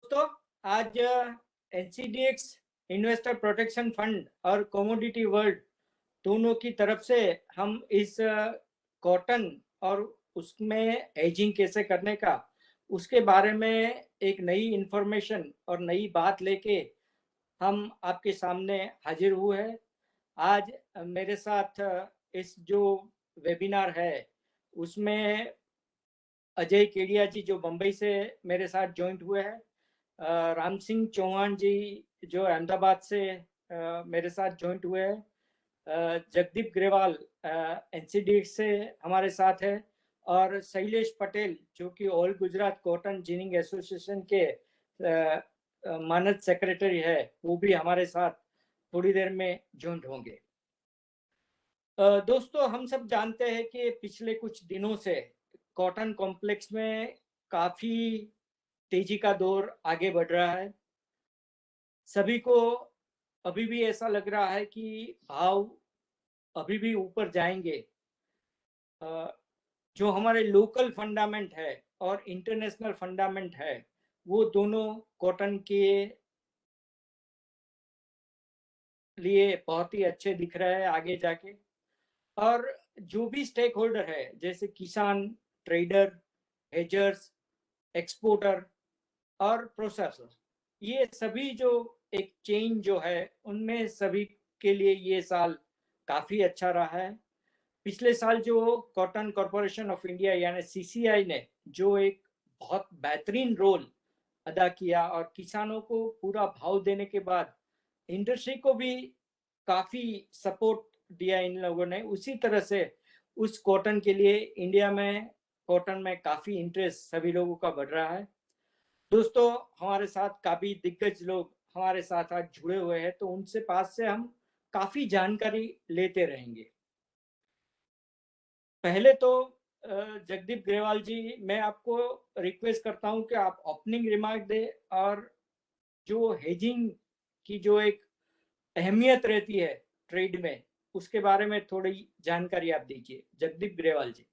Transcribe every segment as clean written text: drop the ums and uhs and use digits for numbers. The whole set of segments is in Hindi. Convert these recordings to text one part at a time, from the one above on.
दोस्तों, आज एनसीडीएक्स इन्वेस्टर प्रोटेक्शन फंड और कमोडिटी वर्ल्ड दोनों की तरफ से हम इस कॉटन और उसमें हेजिंग कैसे करने का उसके बारे में एक नई इंफॉर्मेशन और नई बात लेके हम आपके सामने हाजिर हुए हैं। आज मेरे साथ इस जो वेबिनार है उसमें अजय केडिया जी जो बम्बई से मेरे साथ ज्वाइंट हुए हैं, राम सिंह चौहान जी जो अहमदाबाद से मेरे साथ ज्वाइंट हुए हैं, जगदीप ग्रेवाल एनसीडी से हमारे साथ है, और शैलेश पटेल जो कि all Gujarat cotton ginning association के मानद सेक्रेटरी है, वो भी हमारे साथ थोड़ी देर में ज्वाइंट होंगे। दोस्तों, हम सब जानते हैं कि पिछले कुछ दिनों से कॉटन कॉम्प्लेक्स में काफी तेजी का दौर आगे बढ़ रहा है। सभी को अभी भी ऐसा लग रहा है कि भाव अभी भी ऊपर जाएंगे। जो हमारे लोकल फंडामेंट है और इंटरनेशनल फंडामेंट है, वो दोनों कॉटन के लिए बहुत ही अच्छे दिख रहे हैं आगे जाके। और जो भी स्टेक होल्डर है, जैसे किसान, ट्रेडर, हेजर्स, एक्सपोर्टर और प्रोसेसर, ये सभी जो एक चेन जो है, उनमें सभी के लिए ये साल काफी अच्छा रहा है। पिछले साल जो कॉटन कॉरपोरेशन ऑफ इंडिया यानी सीसीआई ने जो एक बहुत बेहतरीन रोल अदा किया और किसानों को पूरा भाव देने के बाद इंडस्ट्री को भी काफी सपोर्ट दिया इन लोगों ने, उसी तरह से उस कॉटन के लिए इंडिया में कॉटन में काफी इंटरेस्ट सभी लोगों का बढ़ रहा है। दोस्तों, हमारे साथ काफी दिग्गज लोग हमारे साथ आज जुड़े हुए हैं, तो उनसे पास से हम काफी जानकारी लेते रहेंगे। पहले तो जगदीप ग्रेवाल जी, मैं आपको रिक्वेस्ट करता हूं कि आप ओपनिंग रिमार्क दे, और जो हेजिंग की जो एक अहमियत रहती है ट्रेड में, उसके बारे में थोड़ी जानकारी आप दीजिए, जगदीप ग्रेवाल जी।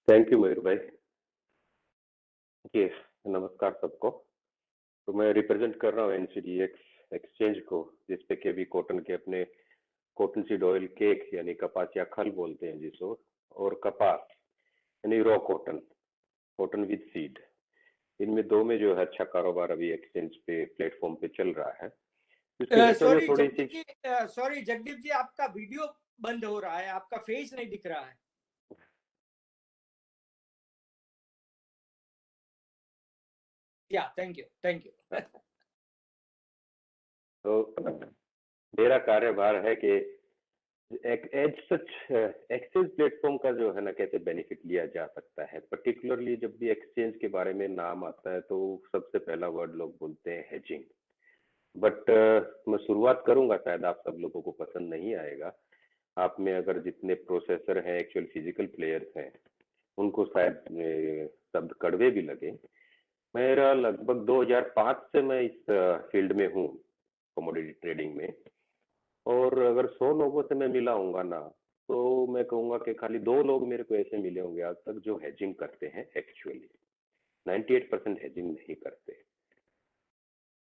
थैंक यू मयूर भाई। जी नमस्कार सबको। तो मैं रिप्रेजेंट कर रहा हूँ एनसीडीएक्स एक्सचेंज को, जिसपे के भी कॉटन के अपने कॉटन सीड ऑयल केक यानी कपास या खल बोलते हैं जिसको, और कपास यानी raw cotton, cotton with seed, इनमें दो में जो है अच्छा कारोबार अभी एक्सचेंज पे प्लेटफॉर्म पे चल रहा है। इसके हिस्टोरी सॉरी थोड़ी जगदीप सी। जी, सॉरी जगदीप जी, आपका वीडियो बंद हो रहा है, आपका फेस नहीं दिख रहा है। या थैंक यू, थैंक यू। तो मेरा कार्यभार है कि एज सच एक्सचेंज प्लेटफॉर्म का जो है ना कैसे बेनिफिट लिया जा सकता है। पर्टिकुलरली जब भी एक्सचेंज के बारे में नाम आता है तो सबसे पहला वर्ड लोग बोलते हैं हेजिंग। बट मैं शुरुआत करूंगा, शायद आप सब लोगों को पसंद नहीं आएगा। आप में अगर जितने प्रोसेसर हैं, एक्चुअल फिजिकल प्लेयर्स हैं, उनको शायद शब्द कड़वे भी लगे। मेरा लगभग 2005 से मैं इस फील्ड में हूँ, कमोडिटी ट्रेडिंग में। और अगर 100 लोगों से मैं मिला हूंगा ना, तो मैं कहूंगा कि खाली 2 लोग मेरे को ऐसे मिले होंगे आज तक जो हेजिंग करते हैं। एक्चुअली 98% हेजिंग नहीं करते।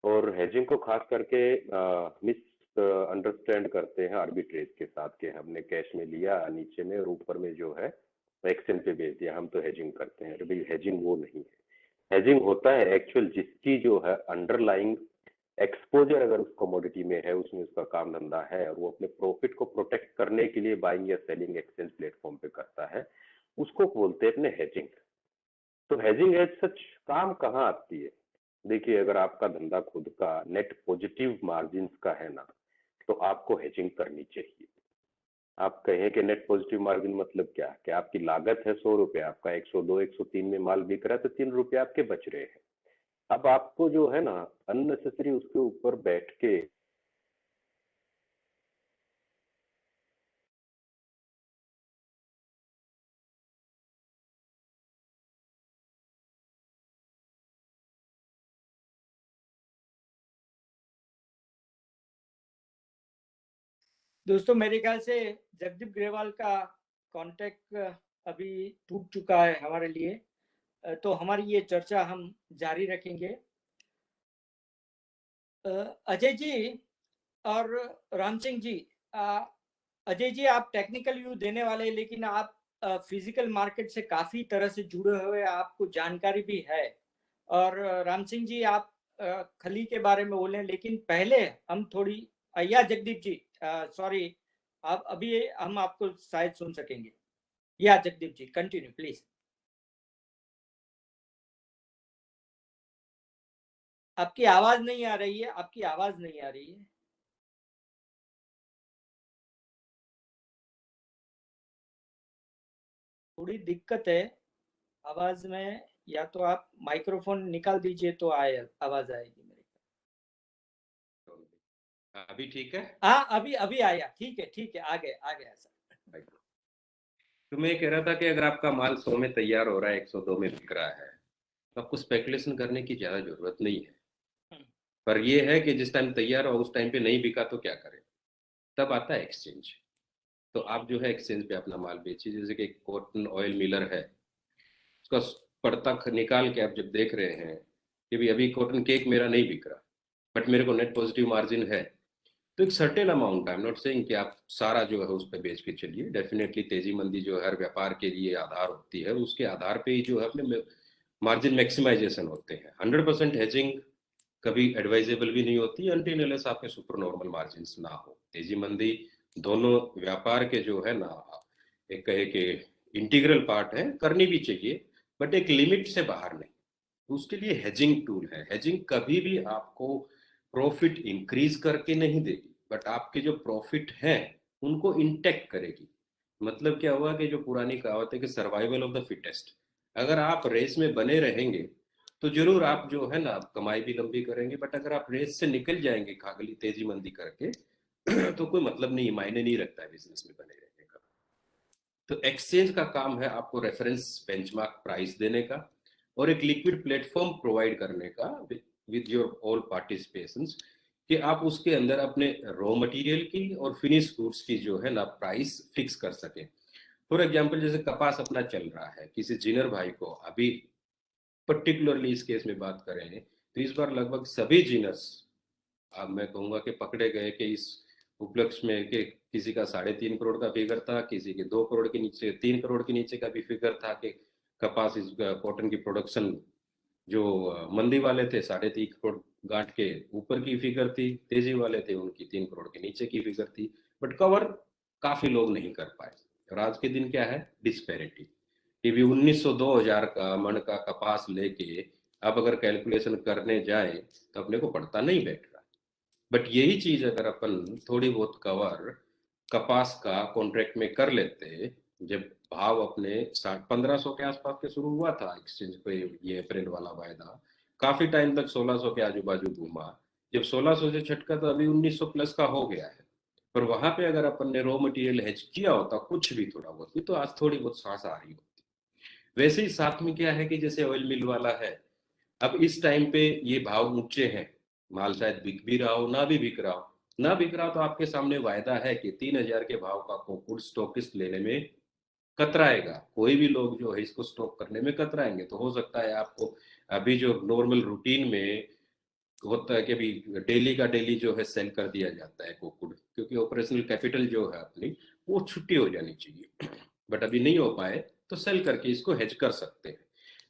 और हेजिंग को खास करके मिस अंडरस्टैंड करते हैं आर्बिट्रेज के साथ, कि हमने कैश में लिया नीचे में और ऊपर में जो है एक्सचेंज पे बेच दिया, हम तो हेजिंग करते हैं। अरे भाई, हेजिंग वो नहीं है। हेजिंग होता है एक्चुअल जिसकी जो है अंडरलाइंग एक्सपोजर अगर उस कमोडिटी में है, उसमें उसका काम धंधा है, और वो अपने प्रॉफिट को प्रोटेक्ट करने के लिए बाइंग या सेलिंग एक्सचेंज प्लेटफॉर्म पे करता है, उसको बोलते हैं अपने हेजिंग। तो हेजिंग एज सच काम कहाँ आती है? देखिए, अगर आपका धंधा खुद का नेट पॉजिटिव मार्जिन का है ना, तो आपको हेजिंग करनी चाहिए। आप कहें कि नेट पॉजिटिव मार्जिन मतलब क्या? कि आपकी लागत है 100 रुपए, आपका 102 103 में माल बिक रहा है, तो 3 रुपए आपके बच रहे हैं। अब आपको जो है ना अननेसेसरी उसके ऊपर बैठ के दोस्तों, मेरे ख्याल से जगदीप ग्रेवाल का कांटेक्ट अभी टूट चुका है हमारे लिए। तो हमारी ये चर्चा हम जारी रखेंगे। अजय जी और राम सिंह जी, अजय जी आप टेक्निकल व्यू देने वाले, लेकिन आप फिजिकल मार्केट से काफी तरह से जुड़े हुए, आपको जानकारी भी है। और राम सिंह जी आप खली के बारे में बोले, लेकिन पहले हम थोड़ी, या जगदीप जी सॉरी, आप अभी हम आपको शायद सुन सकेंगे। या जगदीप जी कंटिन्यू प्लीज। आपकी आवाज नहीं आ रही है, आपकी आवाज नहीं आ रही है। थोड़ी दिक्कत है आवाज में, या तो आप माइक्रोफोन निकाल दीजिए तो आए आवाज आएगी मेरी। अभी ठीक है? हाँ अभी अभी आया, ठीक है, आ गया सर। तो मैं कह रहा था कि अगर आपका माल 100 में तैयार हो रहा है, 102 में बिक रहा है, तो आपको स्पेकुलेशन करने की ज्यादा जरूरत नहीं है। हम्म, पर यह है कि जिस टाइम तैयार हो उस टाइम पे नहीं बिका तो क्या करें? तब आता है एक्सचेंज। तो आप जो है एक्सचेंज पे अपना माल बेचिए। जैसे कि कॉटन ऑयल मिलर है, उसका पड़ता निकाल के आप जब देख रहे हैं कि भी अभी कॉटन केक मेरा नहीं बिक रहा, बट मेरे को नेट पॉजिटिव मार्जिन है, तो एक certain amount, I am not saying कि आप सारा जो है उस पर बेच के चलिए। डेफिनेटली तेजी मंदी जो है हर व्यापार के लिए आधार होती है, उसके आधार पे ही जो है अपने मार्जिन मैक्सिमाइजेशन होते हैं। 100% हेजिंग कभी एडवाइजेबल भी नहीं होती अनटिल अनलेस आपके सुपर नॉर्मल मार्जिन ना हो। तेजी मंदी दोनों व्यापार के जो है ना, एक कहे कि इंटीग्रल पार्ट है, करनी भी चाहिए, बट एक लिमिट से बाहर नहीं। तो उसके लिए हेजिंग टूल है। हेजिंग कभी भी आपको प्रॉफिट इंक्रीज करके नहीं देगी, बट आपके जो प्रॉफिट हैं उनको इंटेक्ट करेगी। मतलब क्या हुआ कि जो पुरानी कहावत है कि सर्वाइवल ऑफ द फिटेस्ट, अगर आप रेस में बने रहेंगे तो जरूर आप जो है ना कमाई भी लंबी करेंगे, बट अगर आप रेस से निकल जाएंगे खागली तेजी मंदी करके तो कोई मतलब नहीं, मायने नहीं रखता है बिजनेस में बने रहने का। तो एक्सचेंज का काम है आपको रेफरेंस बेंचमार्क प्राइस देने का और एक लिक्विड प्लेटफॉर्म प्रोवाइड करने का विद योर ऑल पार्टिसिपेशंस, कि आप उसके अंदर अपने रॉ मटेरियल की और फिनिश गुड्स की जो है ना प्राइस फिक्स कर सके। फॉर एग्जांपल जैसे कपास अपना चल रहा है, किसी जिनर भाई को अभी पर्टिकुलरली इस केस में बात करें तो इस बार लगभग सभी जिनर्स, अब मैं कहूंगा कि पकड़े गए कि इस उपलक्ष्य में कि किसी का 3.5 करोड़ का फिगर था, किसी के 2 करोड़ के नीचे, 3 करोड़ के नीचे का भी फिगर था कि कपास इस कॉटन की प्रोडक्शन जो मंदी वाले थे 3.5 करोड़ गांठ के ऊपर की फिगर थी, तेजी वाले थे उनकी 3 करोड़ के नीचे की फिगर थी, बट कवर काफी लोग नहीं कर पाए। और आज के दिन क्या है, डिस्पैरिटी, कि भी 1900-2000 का मन का कपास लेके अब अगर कैलकुलेशन करने जाए तो अपने को पड़ता नहीं बैठ रहा। बट यही चीज अगर अपन थोड़ी बहुत कवर कपास का कॉन्ट्रैक्ट में कर लेते, जब भाव अपने 1500 के आसपास के शुरू हुआ था एक्सचेंज पे ये अप्रैल वाला वायदा, काफी टाइम तक 1600 के आजू बाजू घूमा, जब 1600 से छटका तो अभी 1900 प्लस का हो गया है। पर वहां पे अगर अपन ने रॉ मटेरियल हेज किया होता कुछ भी थोड़ा बहुत भी, तो आज थोड़ी बहुत सांस आ रही होती। वैसे ही साथ में क्या है कि जैसे ऑयल मिल वाला है, अब इस टाइम पे ये भाव ऊंचे हैं, माल शायद बिक भी रहा हो ना भी बिक रहा हो, ना बिक रहा हो तो आपके सामने वायदा है कि 3000 के भाव का कोकुड स्टॉकिस्ट लेने में कतराएगा। कोई भी लोग जो है इसको स्टॉक करने में कतराएंगे। तो हो सकता है आपको अभी जो नॉर्मल रूटीन में होता है कि अभी डेली का डेली जो है सेल कर दिया जाता है कोकुड, क्योंकि ऑपरेशनल कैपिटल जो है अपनी वो छुट्टी हो जानी चाहिए, बट अभी नहीं हो पाए तो सेल करके इसको हेज कर सकते हैं।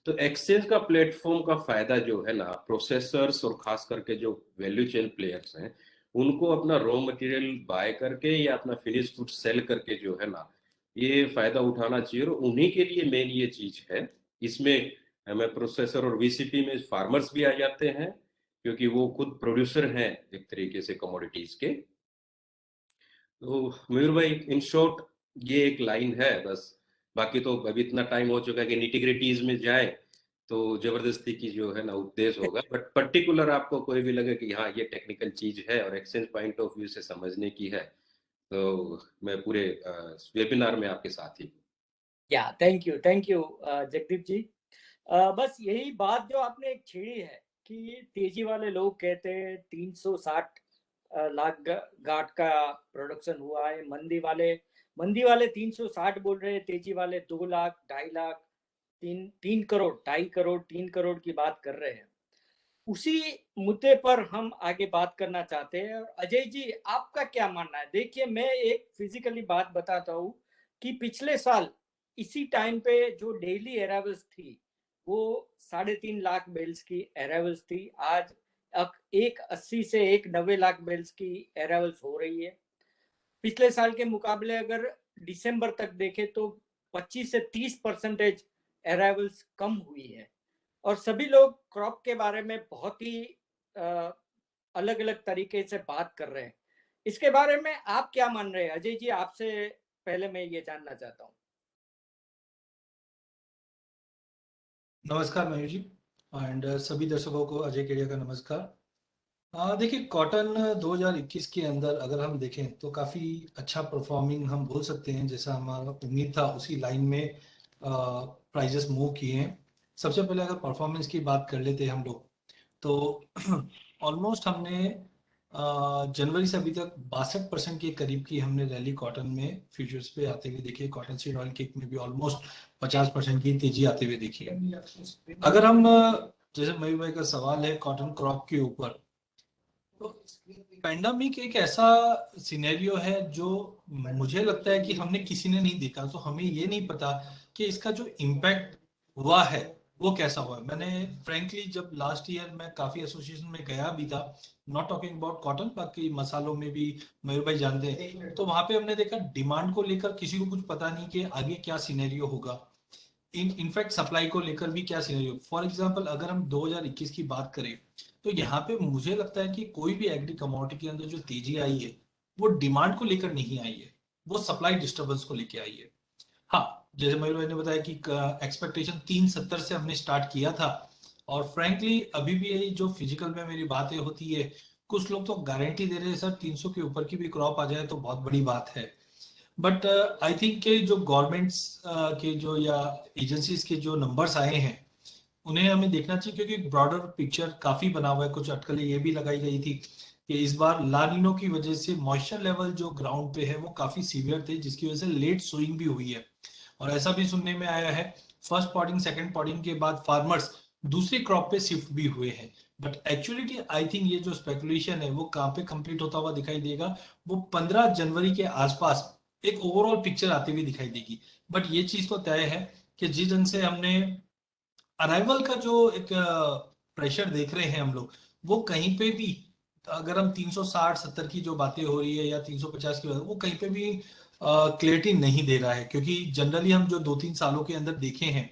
तो एक्सचेंज का प्लेटफॉर्म का फायदा जो है ना, प्रोसेसर्स और खास करके जो वैल्यू चेन प्लेयर्स हैं उनको अपना रॉ मटेरियल बाय करके या अपना फिनिश गुड सेल करके जो है ना ये फायदा उठाना चाहिए, और उन्हीं के लिए मेन ये चीज है। इसमें हमें प्रोसेसर और वीसीपी में फार्मर्स भी आ जाते हैं, क्योंकि वो खुद प्रोड्यूसर हैं एक तरीके से कमोडिटीज के। तो मयूर भाई इन शॉर्ट ये एक लाइन है बस। बाकी तो अभी इतना टाइम हो चुका है कि निटिग्रिटीज में जाए तो जबरदस्ती की जो है ना उपदेश होगा, बट पर्टिकुलर आपको कोई भी लगे कि हाँ ये टेक्निकल चीज है और एक्सचेंज पॉइंट ऑफ व्यू से समझने की है, तो मैं पूरे वेबिनार में आपके साथ ही हूँ। या थैंक यू जगदीप जी। बस यही बात जो आपने एक छेड़ी है कि तेजी वाले लोग कहते हैं 360 लाख गाट का प्रोडक्शन हुआ है, मंदी वाले 360 बोल रहे हैं, तेजी वाले 2 लाख 2.5 लाख। तीन करोड़, 2.5 करोड़, 3 करोड़ की बात कर रहे हैं। उसी मुद्दे पर हम आगे बात करना चाहते हैं। और अजय जी, आपका क्या मानना है? देखिए, मैं एक फिजिकली बात बताता हूँ कि पिछले साल इसी टाइम पे जो डेली अराइवल्स थी, वो 3.5 लाख बेल्स की अराइवल्स थी। आज 180 से 190 लाख बेल्स की अराइवल्स हो रही है। पिछले साल के मुकाबले अगर दिसंबर तक देखें तो 25 से 30% अराइवल्स कम हुई है। और सभी लोग क्रॉप के बारे में बहुत ही अलग अलग तरीके से बात कर रहे हैं। इसके बारे में आप क्या मान रहे हैं? अजय जी, आपसे पहले मैं ये जानना चाहता हूँ। नमस्कार मयूर जी एंड सभी दर्शकों को अजय केडिया का नमस्कार। देखिए, कॉटन 2021 के अंदर अगर हम देखें तो काफ़ी अच्छा परफॉर्मिंग हम बोल सकते हैं। जैसा हमारा उम्मीद था उसी लाइन में प्राइजेस मूव किए हैं। सबसे पहले अगर परफॉर्मेंस की बात कर लेते हैं हम लोग, तो ऑलमोस्ट हमने जनवरी से अभी तक 62% के करीब की हमने रैली कॉटन में फ्यूचर्स पे आते हुए देखी है। कॉटन सीड ऑयल केक में भी ऑलमोस्ट 50% की तेजी आते हुए देखी है। अगर हम जैसे मयूर भाई का सवाल है कॉटन क्रॉप के ऊपर, तो पैंडमिक एक ऐसा सिनेरियो है जो मुझे लगता है कि हमने किसी ने नहीं देखा, तो हमें ये नहीं पता कि इसका जो इम्पैक्ट हुआ है वो कैसा हुआ है। मैंने फ्रेंकली जब लास्ट ईयर मैं काफी एसोसिएशन में गया भी था, नॉट टॉकिंग अबाउट कॉटन, बाकी मसालों में भी मयूर भाई जानते हैं, तो वहां पे हमने देखा डिमांड को लेकर किसी को कुछ पता नहीं कि आगे क्या सिनेरियो होगा। इनफैक्ट सप्लाई को लेकर भी क्या सिनेरियो। फॉर एग्जांपल अगर हम 2021 की बात करें, तो यहाँ पे मुझे लगता है कि कोई भी एग्री कमोडिटी के अंदर जो तेजी आई है वो डिमांड को लेकर नहीं आई है, वो सप्लाई डिस्टर्बेंस को लेकर आई है। हाँ, जैसे मयूर भाई ने बताया कि एक्सपेक्टेशन 370 से हमने स्टार्ट किया था, और फ्रैंकली अभी भी यही जो फिजिकल में मेरी बातें होती है, कुछ लोग तो गारंटी दे रहे हैं सर 300 के ऊपर की भी क्रॉप आ जाए तो बहुत बड़ी बात है। बट आई थिंक के जो गवर्नमेंट्स के जो या एजेंसीज के जो नंबर्स आए हैं उन्हें हमें देखना चाहिए, क्योंकि ब्रॉडर पिक्चर काफी बना हुआ है। कुछ अटकलें ये भी लगाई गई थी कि इस बार लानिनो की वजह से मॉइस्चर लेवल जो ग्राउंड पे है वो काफी सीवियर थे, जिसकी वजह से लेट सोइंग भी हुई है। और ऐसा भी सुनने में आया है फर्स्ट पॉटिंग सेकंड पॉटिंग के बाद फार्मर्स दूसरी क्रॉप पे शिफ्ट भी हुए हैं। बट एक्चुअली आई थिंक ये जो स्पेकुलेशन है वो कहाँ पे कंप्लीट होता हुआ दिखाई देगा, वो 15 जनवरी के आसपास एक ओवरऑल पिक्चर आती हुई दिखाई देगी। बट ये चीज तो तय है कि जिस ढंग से हमने अराइवल का जो एक प्रेशर देख रहे हैं हम लोग, वो कहीं पे भी अगर हम 360-70 की जो बातें हो रही है या 350 की बात, वो कहीं पे भी क्लियरिटी नहीं दे रहा है। क्योंकि जनरली हम जो 2-3 सालों के अंदर देखे हैं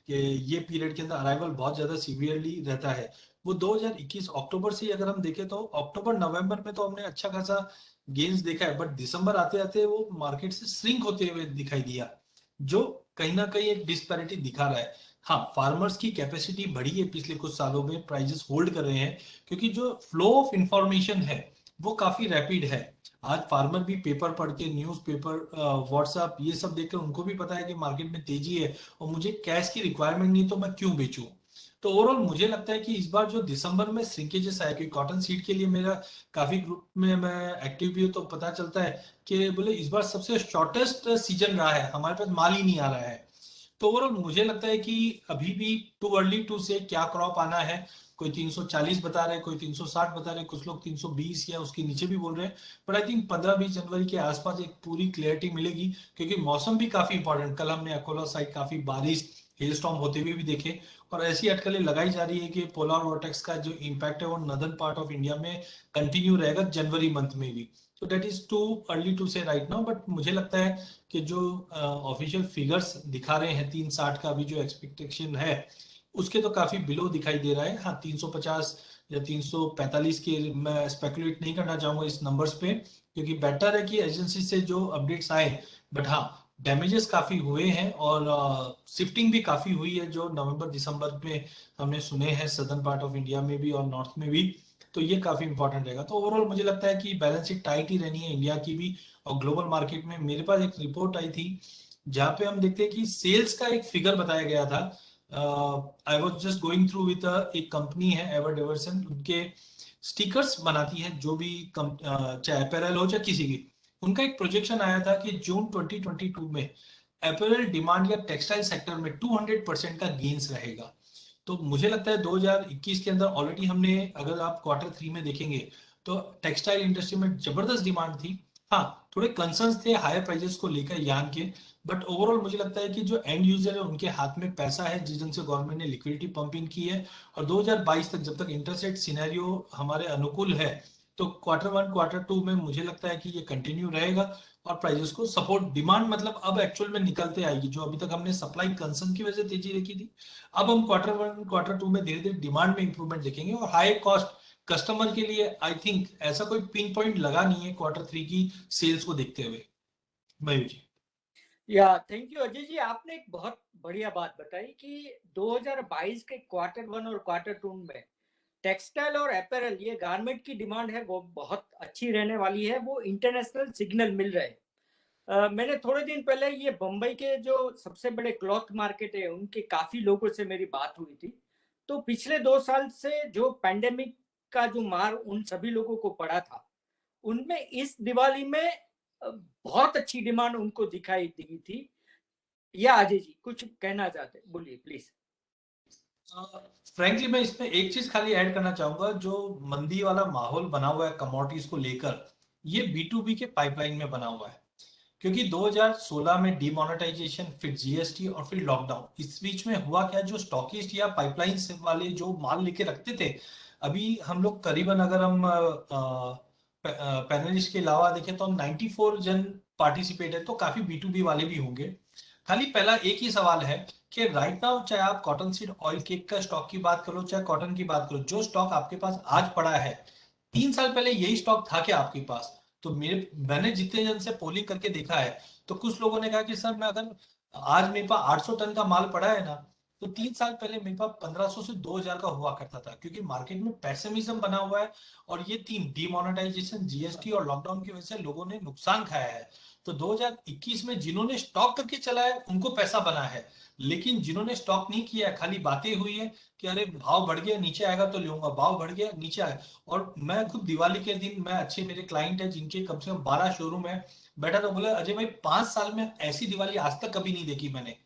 कि ये पीरियड के अंदर अराइवल बहुत ज्यादा सीवियरली रहता है। वो 2021 अक्टूबर से ही अगर हम देखें तो अक्टूबर नवंबर में तो हमने अच्छा खासा गेन्स देखा है, बट दिसंबर आते आते वो मार्केट से श्रिंक होते हुए दिखाई दिया, जो कहीं ना कहीं एक डिस्पैरिटी दिखा रहा है। हाँ, फार्मर्स की कैपेसिटी बढ़ी है पिछले कुछ सालों में, प्राइजेस होल्ड कर रहे हैं, क्योंकि जो फ्लो ऑफ इंफॉर्मेशन है वो काफी रैपिड है। आज फार्मर भी पेपर पढ़ के, न्यूज़पेपर, व्हाट्सएप, ये सब देखकर उनको भी पता है कि मार्केट में तेजी है और मुझे कैश की रिक्वायरमेंट नहीं, तो मैं क्यों बेचूं। तो ओवरऑल मुझे लगता है कि इस बार जो दिसंबर में श्रिंकेजेस आया, कि कॉटन सीड के लिए मेरा काफी ग्रुप में मैं एक्टिव भी हूँ, तो पता चलता है कि बोले इस बार सबसे शॉर्टेस्ट सीजन रहा है, हमारे पास माल ही नहीं आ रहा है। तो ओवरऑल मुझे लगता है कि अभी भी टू अर्ली टू से क्या क्रॉप आना है। कोई 340 बता रहे हैं, कोई 360 बता रहे हैं, कुछ लोग 320 या उसके नीचे भी बोल रहे हैं। बट आई थिंक 15-20 जनवरी के आसपास एक पूरी क्लियरिटी मिलेगी, क्योंकि मौसम भी काफी इंपॉर्टेंट। कल हमने अकोला साइड काफी बारिश, हेल स्टॉर्म होते हुए भी देखे, और ऐसी अटकलें लगाई जा रही है कि पोलर वॉर्टेक्स का जो इम्पैक्ट है वो नदर्न पार्ट ऑफ इंडिया में कंटिन्यू रहेगा जनवरी मंथ में भी। तो that is too early to say right now, but मुझे लगता है कि जो ऑफिशियल फिगर्स दिखा रहे हैं 360 का भी जो एक्सपेक्टेशन है उसके तो काफी बिलो दिखाई दे रहा है। हाँ, 350 या 345 के मैं स्पेकुलेट नहीं करना चाहूंगा इस नंबर्स पे, क्योंकि बेटर है कि एजेंसी से जो अपडेट्स आए। बट हाँ, डैमेजेस काफी हुए हैं और शिफ्टिंग भी काफी हुई है जो नवंबर दिसंबर में हमने सुने हैं सदर्न पार्ट ऑफ इंडिया में भी और नॉर्थ में भी। तो ये काफी इंपॉर्टेंट रहेगा। तो ओवरऑल मुझे लगता है कि बैलेंस शीट टाइट ही रहनी है इंडिया की भी और ग्लोबल मार्केट में। मेरे पास एक रिपोर्ट आई थी जहां पे हम देखते हैं कि सेल्स का एक फिगर बताया गया था। I was just going through with एक कंपनी है एवर डेवर्सन, उनके स्टिकर्स बनाती है जो भी चाहे अपैरल हो चाहे किसी की। उनका एक प्रोजेक्शन आया था कि जून 2022 में अपैरल डिमांड या टेक्सटाइल सेक्टर में 200% का गेन्स रहेगा। तो मुझे लगता है 2021 के अंदर ऑलरेडी हमने, अगर आप Q3 में देखेंगे तो टेक्सटाइल इंडस्ट्री में जबरदस्त डिमांड थी। हाँ, थोड़े कंसर्न्स थे हायर प्राइसेस को लेकर यान के, बट ओवरऑल मुझे लगता है कि जो एंड यूजर है उनके हाथ में पैसा है, जिस दिन से गवर्नमेंट ने लिक्विडिटी पंपिंग की है, और 2022 तक जब तक इंटरेस्ट रेट सिनेरियो हमारे अनुकूल है, तो Q1 Q2 में मुझे लगता है कि ये कंटिन्यू रहेगा और प्राइसेस को सपोर्ट, डिमांड मतलब अब एक्चुअल में निकलते आएगी। जो अभी तक हमने सप्लाई कंसर्न की वजह से तेजी देखी थी, अब हम Q1 Q2 में धीरे धीरे डिमांड में इंप्रूवमेंट देखेंगे। और हाई कॉस्ट कस्टमर के लिए आई थिंक ऐसा कोई पिन पॉइंट लगा नहीं है Q3 की सेल्स को देखते हुए। मयूर जी। या थैंक यू अजय जी, आपने एक बहुत बढ़िया बात बताई कि 2022 के Q1 और Q2 में टेक्सटाइल और अपैरल, ये गारमेंट की डिमांड है वो बहुत अच्छी रहने वाली है, वो इंटरनेशनल सिग्नल मिल रहे हैं। मैंने थोड़े दिन पहले ये बम्बई के जो सबसे बड़े क्लॉथ मार्केट है उनके काफी लोगों से मेरी बात हुई थी। तो पिछले 2 साल से जो पैंडेमिक का जो मार उन सभी लोगों को पड़ा था, उनमें इस दिवाली में बहुत अच्छी डिमांड उनको दिखाई दी थी। या अजय जी कुछ कहना चाहते, बोलिए प्लीज। फ्रैंकली मैं इसमें एक चीज खाली ऐड करना चाहूंगा, जो मंदी वाला माहौल बना हुआ है कमोडिटीज को लेकर, ये B2B के पाइपलाइन में बना हुआ है। क्योंकि 2016 में डिमोनेटाइजेशन, फिर जीएसटी और फिर लॉकडाउन, इस बीच में हुआ क्या, जो स्टॉकिस्ट या पाइपलाइन वाले जो माल लेके रखते थे, अभी हम लोग करीबन, अगर हम पैनलिस्ट के अलावा देखें तो 94 जन पार्टिसिपेट है, तो काफी B2B वाले भी होंगे। खाली पहला एक ही सवाल है कि राइट नाउ, चाहे आप कॉटन सीड ऑयल केक का स्टॉक की बात करो, चाहे कॉटन की बात करो, जो स्टॉक आपके पास आज पड़ा है, 3 साल पहले यही स्टॉक था क्या आपके पास? तो मैंने जितने जन से पोलिंग करके देखा है, तो कुछ लोगों ने कहा कि सर, मैं अगर आज मेरे पास 800 टन का माल पड़ा है ना, तो 3 साल पहले मेरे पास 1500 से 2000 का हुआ करता था, क्योंकि मार्केट में पेसिमिज्म बना हुआ है। और ये तीन, डिमोनेटाइजेशन, जीएसटी और लॉकडाउन की वजह से लोगों ने नुकसान खाया है। तो 2021 में जिन्होंने स्टॉक करके चला है उनको पैसा बना है, लेकिन जिन्होंने स्टॉक नहीं किया है, खाली बातें हुई है कि अरे भाव बढ़ गया, नीचे आएगा तो लूंगा, भाव बढ़ गया नीचे आएगा। और मैं खुद दिवाली के दिन, मैं अच्छे मेरे क्लाइंट है जिनके कम से कम 12 शोरूम है, बैठा तो बोले अजय भाई 5 साल में ऐसी दिवाली आज तक कभी नहीं देखी मैंने।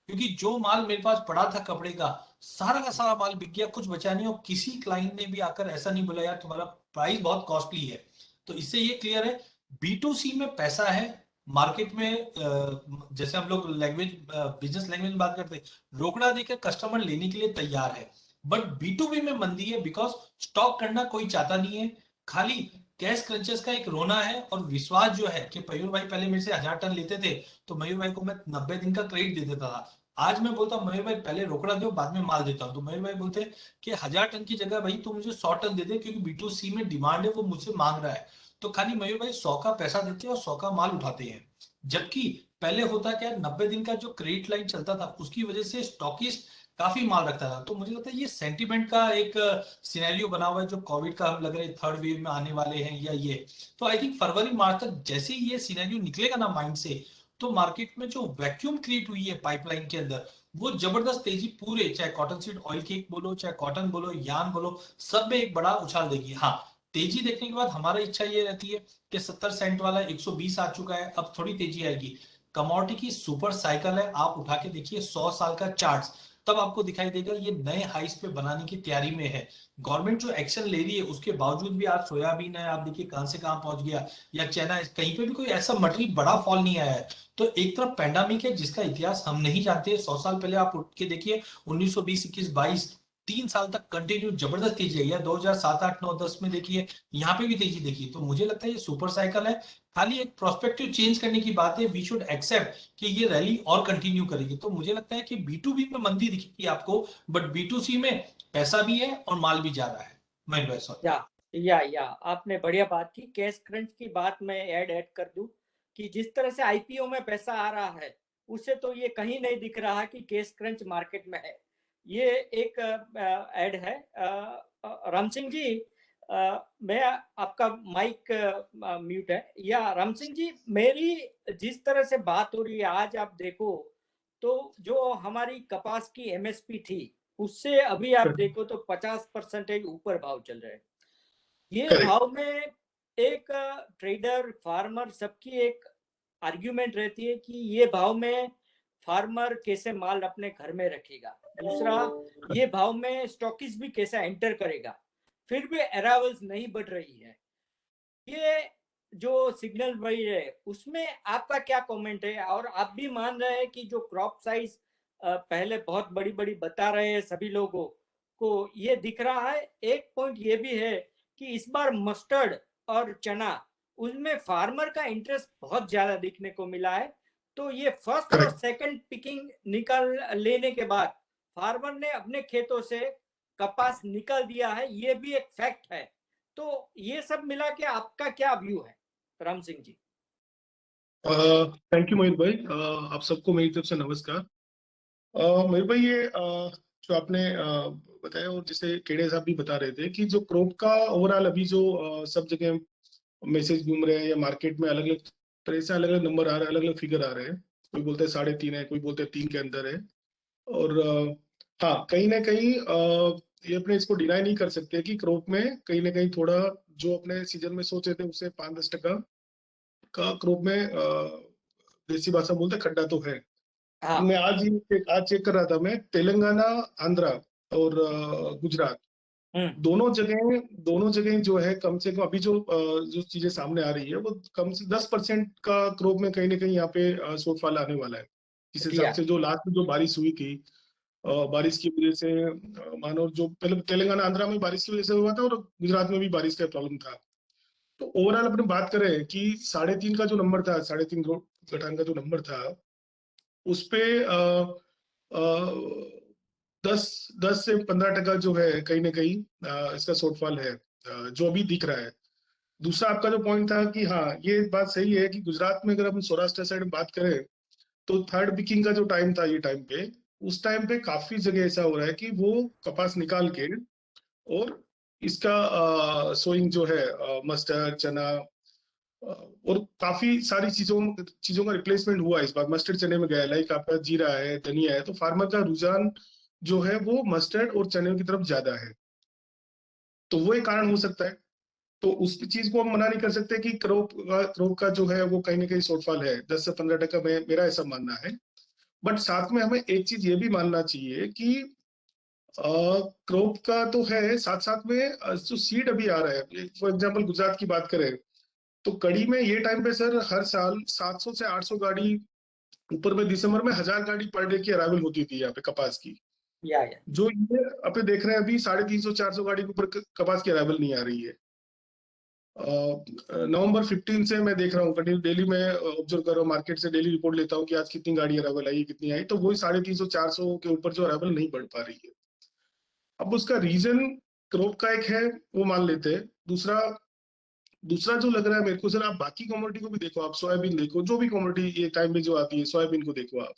क्योंकि जो माल मेरे पास पड़ा था कपड़े का सारा माल बिक गया, कुछ बचा नहीं। और किसी क्लाइंट ने भी आकर ऐसा नहीं बोला यार तुम्हारा प्राइस बहुत कॉस्टली है। तो इससे ये क्लियर है, B2C में पैसा है मार्केट में। जैसे हम लोग लैंग्वेज, बिजनेस लैंग्वेज में बात करते हैं, रोकड़ा देकर कस्टमर लेने के लिए तैयार है। बट B2B में मंदी है, बिकॉज स्टॉक करना कोई चाहता नहीं है, खाली कैश क्रंचेस का एक रोना है। और विश्वास जो है कि मयूर भाई पहले मेरे से 1000 टन लेते थे, तो मयूर भाई को मैं 90 दिन का क्रेडिट दे देता था। आज मैं बोलता हूँ मयूर भाई पहले रोकड़ा दो, बाद में माल देता हूँ, तो मयूर भाई बोलते हैं कि 1000 टन की जगह भाई तू मुझे 100 टन दे दे, क्योंकि B2C में डिमांड है, वो मुझसे मांग रहा है। तो खाली मयूर भाई 100 का पैसा देते हैं और 100 का माल उठाते हैं। जबकि पहले होता क्या, 90 दिन का जो क्रेडिट लाइन चलता था, उसकी वजह से स्टॉकिस्ट काफी माल रखता था। तो मुझे लगता है ये सेंटिमेंट का एक सिनेरियो बना हुआ है, जो कोविड का हम लग रहा है थर्ड वेव में आने वाले हैं या ये। तो आई थिंक फरवरी मार्च तक जैसे ही ये सिनेरियो निकलेगा ना माइंड से, तो मार्केट में जो वैक्यूम क्रिएट हुई है पाइपलाइन के अंदर, वो जबरदस्त तेजी पूरे, चाहे कॉटन सीड ऑयल केक बोलो, चाहे कॉटन बोलो, यान बोलो, सब में एक बड़ा उछाल देगी। हाँ, तेजी देखने के बाद हमारी इच्छा ये रहती है कि 70 सेंट वाला 120 आ चुका है, अब थोड़ी तेजी आएगी। कमोडिटी की सुपर साइकिल है, आप उठा के देखिए 100 साल का चार्ट, तब आपको दिखाई देगा ये नए हाइस पे बनाने की तैयारी में है। गवर्नमेंट जो एक्शन ले रही है उसके बावजूद भी आज सोयाबीन है, आप देखिए कहां से कहां पहुंच गया, या चाइना, कहीं पे भी कोई ऐसा मटेरियल बड़ा फॉल नहीं आया है। तो एक तरफ पैंडामिक है जिसका इतिहास हम नहीं जानते, 100 साल पहले आप उठ के देखिए 1920, 21, 22, 3 साल तक कंटिन्यू जबरदस्त तेजी है, या 2007, 8, 9, 10 में देखिए, यहाँ पे भी तेजी देखिए। तो मुझे लगता है ये सुपर साइकिल है, खाली एक प्रोस्पेक्टिव चेंज करने की बात है। वी शुड एक्सेप्ट कि ये रैली और कंटिन्यू करेगी। तो मुझे लगता है कि B2B में मंदी दिखेगी आपको, बट B2C में पैसा भी है और माल भी जा रहा है। मैं सॉरी। या आपने बढ़िया बात की। कैश क्रंच की बात मैं ऐड कर दूं कि जिस तरह से आईपीओ में पैसा आ रहा है, उससे तो ये कहीं नहीं दिख रहा कि कैश क्रंच मार्केट में है। ये एक ऐड है। राम सिंह जी, मैं, आपका माइक म्यूट है। या राम सिंह जी, मेरी जिस तरह से बात हो रही है, आज आप देखो तो जो हमारी कपास की एमएसपी थी, उससे अभी आप देखो तो 50% ऊपर भाव चल रहे हैं। ये भाव में एक ट्रेडर, फार्मर, सबकी एक आर्ग्यूमेंट रहती है कि ये भाव में फार्मर कैसे माल अपने घर में रखेगा, दूसरा ये भाव में स्टॉकिस्ट भी कैसे एंटर करेगा, फिर भी अराइवल्स नहीं बढ़ रही है। ये जो सिग्नल वही है उसमें आपका क्या कमेंट है? और आप भी मान रहे हैं कि जो क्रॉप साइज पहले बहुत बड़ी बड़ी बता रहे हैं सभी लोगों को, ये दिख रहा है। एक पॉइंट ये भी है कि इस बार मस्टर्ड और चना उनमें फार्मर का इंटरेस्ट बहुत ज्यादा दिखने को मिला है। तो ये फर्स्ट और सेकंड पिकिंग निकाल लेने के बाद फार्मर ने अपने खेतों से कपास निकाल दिया है, ये भी एक फैक्ट है। तो ये सब मिला के आपका क्या व्यू है राम सिंह जी? थैंक यू मोहित भाई। आप सबको मेरी तरफ से नमस्कार। मोहित भाई, ये जो आपने बताया और जैसे केड़े साहब भी बता रहे थे कि जो क्रॉप का ओवरऑल अभी जो सब जगह मैसेज घूम रहे हैं या मार्केट में अलग अलग तरह से अलग अलग नंबर आ रहे हैं, अलग अलग फिगर आ रहे हैं। कोई बोलते हैं 3.5 है, कोई बोलते हैं 3 के अंदर है। और हाँ, कहीं ना कहीं ये अपने इसको डिनाई नहीं कर सकते कि क्रॉप में कहीं ना कहीं थोड़ा जो अपने सीजन में सोचे थे उससे 5-10% का क्रॉप में देसी भाषा बोलते खड्डा तो है। हाँ। मैं आज चेक कर रहा था, मैं तेलंगाना, आंध्रा और गुजरात दोनों जगह जो है कम से कम अभी जो चीजें सामने आ रही है वो कम से 10% का क्रॉप में कहीं ना कहीं यहाँ पे शॉर्टफॉल आने वाला है। जिस हिसाब से जो लास्ट में जो बारिश हुई थी, बारिश की वजह से मानो जो पहले तेलंगाना आंध्रा में बारिश की वजह से हुआ था और गुजरात में भी बारिश का प्रॉब्लम था। तो ओवरऑल अपने बात करें कि 3.5 का जो नंबर था, 3.5 गठान का जो नंबर था, उस पे 10 से 15% जो है कहीं ना कहीं इसका शॉर्टफॉल है जो अभी दिख रहा है। दूसरा आपका जो पॉइंट था कि हाँ, ये बात सही है कि गुजरात में अगर हम सौराष्ट्र साइड में बात करें तो थर्ड पिकिंग का जो टाइम था, ये टाइम पे उस टाइम पे काफी जगह ऐसा हो रहा है कि वो कपास निकाल के और इसका सोइंग जो है मस्टर्ड, चना और काफी सारी चीजों का रिप्लेसमेंट हुआ इस बार। मस्टर्ड चने में गया, लाइक आपका जीरा है, धनिया है, तो फार्मर का रुझान जो है वो मस्टर्ड और चने की तरफ ज्यादा है। तो वो एक कारण हो सकता है। तो उस चीज को हम मना नहीं कर सकते कि क्रॉप का जो है वो कहीं ना कहीं शॉर्टफॉल है 10 से 15% में, मेरा ऐसा मानना है। बट साथ में हमें एक चीज ये भी मानना चाहिए कि क्रॉप का तो है, साथ साथ में जो सीड अभी आ रहा है, फॉर एग्जाम्पल गुजरात की बात करें तो कड़ी में ये टाइम पे सर हर साल 700 से 800 गाड़ी, ऊपर में दिसंबर में 1000 गाड़ी पर डे की अराइवल होती थी यहाँ पे कपास की। या। जो ये अपने देख रहे हैं अभी 350-400 गाड़ी के ऊपर कपास की अराइवल नहीं आ रही है। नवंबर 15 से मैं देख रहा हूँ, कंटिन्यू डेली मैं ऑब्जर्व कर रहा हूँ, मार्केट से डेली रिपोर्ट लेता हूँ कि आज कितनी गाड़ी अराइवल आई, कितनी आई, तो वही 350-400 के ऊपर जो अराइवल नहीं बढ़ पा रही है। अब उसका रीजन क्रॉप का एक है, वो मान लेते हैं। दूसरा जो लग रहा है मेरे को सर, आप बाकी कमोडिटी को भी देखो, आप सोयाबीन देखो, जो भी कमोडिटी ये टाइम में जो आती है, सोयाबीन को देखो आप,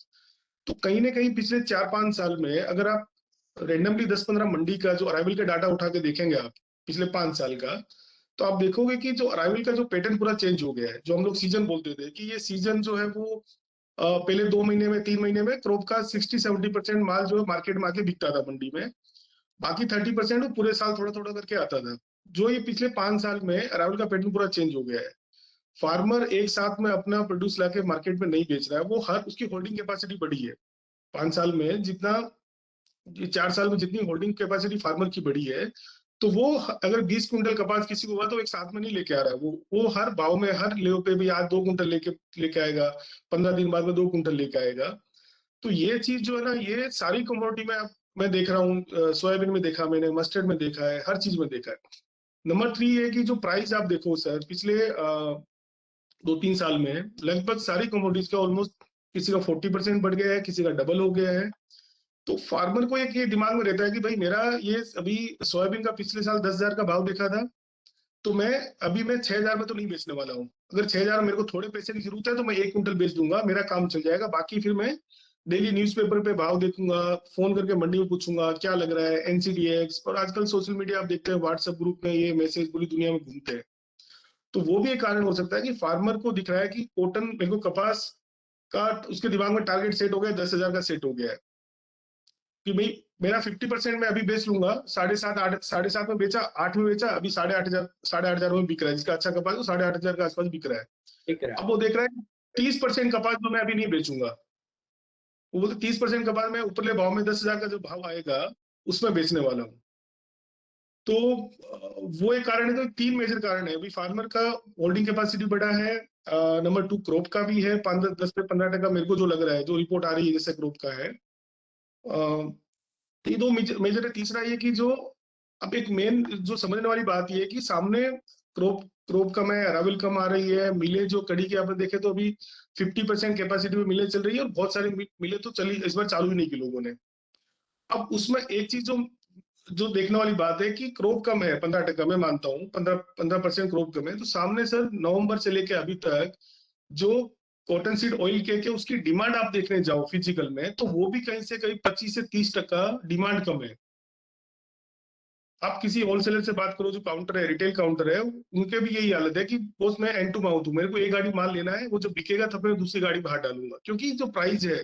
तो कहीं ना कहीं पिछले 4-5 साल में अगर आप रेंडमली 10-15 मंडी का जो अराइवल का डाटा उठा के देखेंगे आप पिछले 5 साल का, तो आप देखोगे कि जो अराइवल का जो पैटर्न पूरा चेंज हो गया है। जो हम लोग सीजन बोलते थे कि ये सीजन जो है वो पहले 2 महीने में, 3 महीने में क्रॉप का 60-70% माल जो है मार्केट में आके बिकता था मंडी में, बाकी 30% वो पूरे साल थोड़ा थोड़ा करके आता था। जो ये पिछले 5 साल में अराइवल का पैटर्न पूरा चेंज हो गया है। फार्मर एक साथ में अपना प्रोड्यूस लाके मार्केट में नहीं बेच रहा है, वो हर उसकी होल्डिंग कैपेसिटी बढ़ी है 5 साल में, जितना 4 साल में जितनी होल्डिंग कैपेसिटी फार्मर की बढ़ी है, तो वो अगर 20 क्विंटल कपास किसी को हुआ तो एक साथ में नहीं लेके आ रहा है। वो हर भाव में, हर लेव पे भी आज 2 क्विंटल लेके आएगा, 15 दिन बाद में 2 क्विंटल लेके आएगा। तो ये चीज जो है ना, ये सारी कमोडिटी में मैं देख रहा हूँ, सोयाबीन में देखा मैंने, मस्टर्ड में देखा है, हर चीज में देखा है। नंबर 3 है कि जो प्राइस आप देखो सर, पिछले 2-3 साल में लगभग सारी कमोडिटीज का ऑलमोस्ट किसी का 40% बढ़ गया है, किसी का डबल हो गया है। तो फार्मर को एक ये दिमाग में रहता है कि भाई मेरा ये अभी सोयाबीन का पिछले साल 10,000 का भाव देखा था, तो मैं 6,000 में तो नहीं बेचने वाला हूँ। अगर 6,000 मेरे को थोड़े पैसे की जरूरत है तो मैं 1 क्विंटल बेच दूंगा, मेरा काम चल जाएगा। बाकी फिर मैं डेली न्यूज़पेपर पे भाव देखूंगा, फोन करके मंडी में पूछूंगा क्या लग रहा है, एनसीडीएक्स, और आजकल सोशल मीडिया आप देखते हैं, व्हाट्सएप ग्रुप में ये मैसेज पूरी दुनिया में घूमते हैं। तो वो भी एक कारण हो सकता है कि फार्मर को दिख रहा है कि कॉटन, मेरे को कपास का उसके दिमाग में टारगेट सेट हो गया, 10,000 का सेट हो गया है कि भाई मेरा 50% में अभी बेच लूंगा, 7.5 में बेचा, 8 में बेचा, अभी 8,500 में बिक रहा है। जिसका अच्छा कपास है 8,500 के आसपास बिक रहा है। अब वो देख रहा है 30% कपास जो मैं अभी नहीं बेचूंगा, वो बोलते 30% कपास मैं ऊपरले भाव में 10,000 का जो भाव आएगा उसमें बेचने वाला हूँ। तो वो एक कारण है। तो 3 मेजर कारण है। अभी फार्मर का होल्डिंग कैपेसिटी बढ़ा है, नंबर 2 क्रॉप का भी है, 10 से 15% मेरे को जो लग रहा है, जो रिपोर्ट आ रही है जैसे क्रॉप का है। तो ये 2 मेजर है। तीसरा ये कि जो अब एक मेन जो समझने वाली बात ये है कि सामने क्रॉप कम है, अरावल कम आ रही है, मिले जो कड़ी के आपने देखे तो अभी 50% कैपेसिटी में मिले चल रही है, और बहुत सारी मिले तो चली इस बार चालू ही नहीं की लोगों ने। अब उसमें एक चीज जो जो देखने वाली बात है कि क्रॉप कम है, 15% मैं मानता हूँ, 15% क्रॉप कम है, तो सामने सर नवंबर से लेके अभी तक जो कॉटन सीड ऑयल के उसकी डिमांड आप देखने जाओ फिजिकल में, तो वो भी कहीं से कहीं 25 से 30% डिमांड कम है। आप किसी होलसेलर से बात करो, जो काउंटर है, रिटेल काउंटर है, उनके भी यही हालत है कि बॉस मैं एंड टू माउथ हूँ, मेरे को एक गाड़ी माल लेना है, वो जब बिकेगा तब मैं दूसरी गाड़ी बाहर डालूंगा, क्योंकि जो प्राइस है,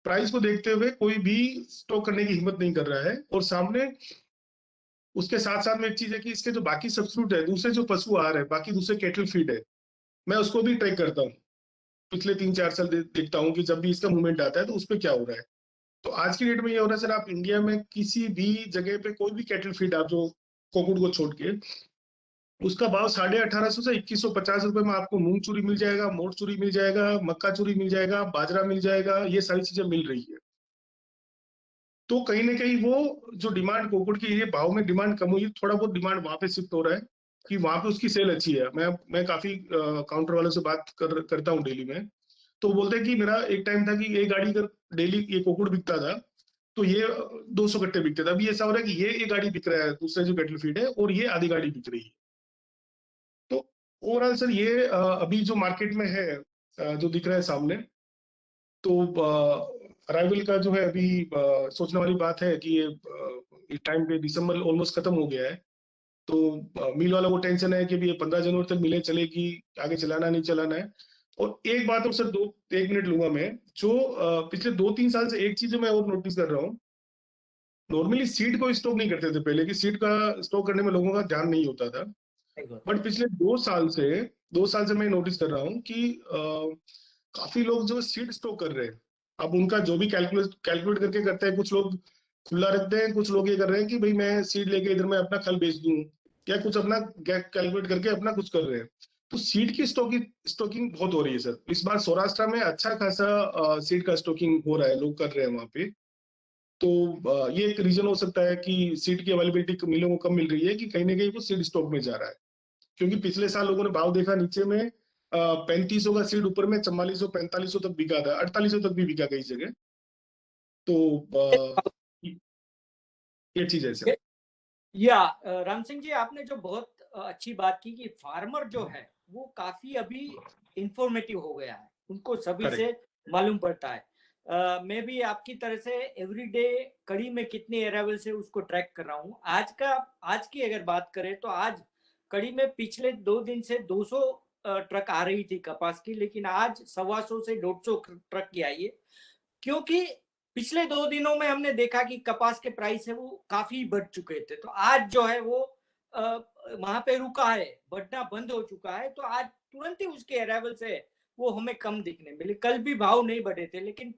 प्राइस को देखते हुए कोई भी स्टॉक करने की हिम्मत नहीं कर रहा है। और सामने उसके साथ साथ में एक चीज है कि इसके जो बाकी सब्स्टिट्यूट है, दूसरे जो पशु आहार है, बाकी दूसरे कैटल फीड है, मैं उसको भी ट्रैक करता हूँ। पिछले 3-4 साल देखता हूँ कि जब भी इसका मूवमेंट आता है तो उस पर क्या हो रहा है। तो आज की डेट में ये हो रहा है सर, आप इंडिया में किसी भी जगह पे कोई भी कैटल फीड आप जो कोकुड़ को छोड़ के, उसका भाव 1850 से 2150 रुपए में आपको मूंग चूरी मिल जाएगा, मोट चूरी मिल जाएगा, मक्का चूरी मिल जाएगा, बाजरा मिल जाएगा, ये सारी चीजें मिल रही है। तो कहीं ना कहीं वो जो डिमांड कोकुड़ की, ये भाव में डिमांड कम हुई, थोड़ा बहुत डिमांड वहां पे शिफ्ट हो रहा है कि वहां पे उसकी सेल अच्छी है। मैं काफी काउंटर वालों से बात करता हूँ डेली में, तो बोलते हैं कि मेरा एक टाइम था कि ये गाड़ी अगर डेली ये कोकुड़ बिकता था तो ये 200 कट्टे बिकते थे। अभी ऐसा हो रहा है कि ये गाड़ी बिक रहा है, दूसरे जो कैटल फीड है, और ये आधी गाड़ी बिक रही है। तो ओवरऑल सर ये अभी जो मार्केट में है, जो दिख रहा है सामने, तो अराइवल का जो है अभी सोचने वाली बात है कि ये टाइम पे दिसंबर ऑलमोस्ट खत्म हो गया है, तो मिल वाला वो टेंशन है कि भी ये 15 जनवरी तक मिले चलेगी, आगे चलाना नहीं चलाना है। और एक बात और सर, 1 मिनट लूंगा मैं, जो पिछले 2-3 साल से एक चीज मैं और नोटिस कर रहा हूँ, नॉर्मली सीड को स्टॉक नहीं करते थे पहले, कि सीड का स्टॉक करने में लोगों का ध्यान नहीं होता था। बट पिछले 2 साल से मैं नोटिस कर रहा हूँ कि काफी लोग जो सीड स्टॉक कर रहे हैं। अब उनका जो भी कैलकुलेट करके करते हैं, कुछ लोग खुला रखते हैं, कुछ लोग ये कर रहे हैं कि भाई मैं सीड लेके इधर मैं अपना खल बेच दूं, या कुछ अपना कैलकुलेट करके अपना कुछ कर रहे हैं। तो सीड की स्टॉकिंग बहुत हो रही है सर। इस बार सौराष्ट्र में अच्छा खासा सीड का स्टॉकिंग हो रहा है, लोग कर रहे हैं वहां पे। तो ये एक रीजन हो सकता है कि सीड की अवेलेबिलिटी मिलों को कम मिल रही है, कि कहीं ना कहीं वो सीड स्टॉक में जा रहा है। क्योंकि पिछले साल लोगों ने भाव देखा नीचे में 3500 का सीड, ऊपर में 4400-4500 तक बिका था, 4800 तक भी बिका कई जगह। तो ये चीज है सर। या राम सिंह जी, आपने जो बहुत अच्छी बात की कि फार्मर जो है वो काफी अभी इंफॉर्मेटिव हो गया है, उनको सभी से मालूम पड़ता है। मैं भी आपकी तरह से एवरीडे कड़ी में कितनी अराइवल्स है उसको ट्रैक कर रहा हूँ। आज की अगर बात करें तो आज कड़ी में पिछले 2 दिन से 200 ट्रक आ रही थी कपास की, लेकिन आज 125 से 150 ट्रक की आई है। क्योंकि पिछले 2 दिनों में हमने देखा कि कपास के प्राइस है वो काफी बढ़ चुके थे, तो आज जो है वो वहां पे रुका है, बढ़ना बंद हो चुका है। तो आज तुरंत ही उसके अराइवल से वो हमें कम दिखने मिले। कल भी भाव नहीं बढ़े थे, लेकिन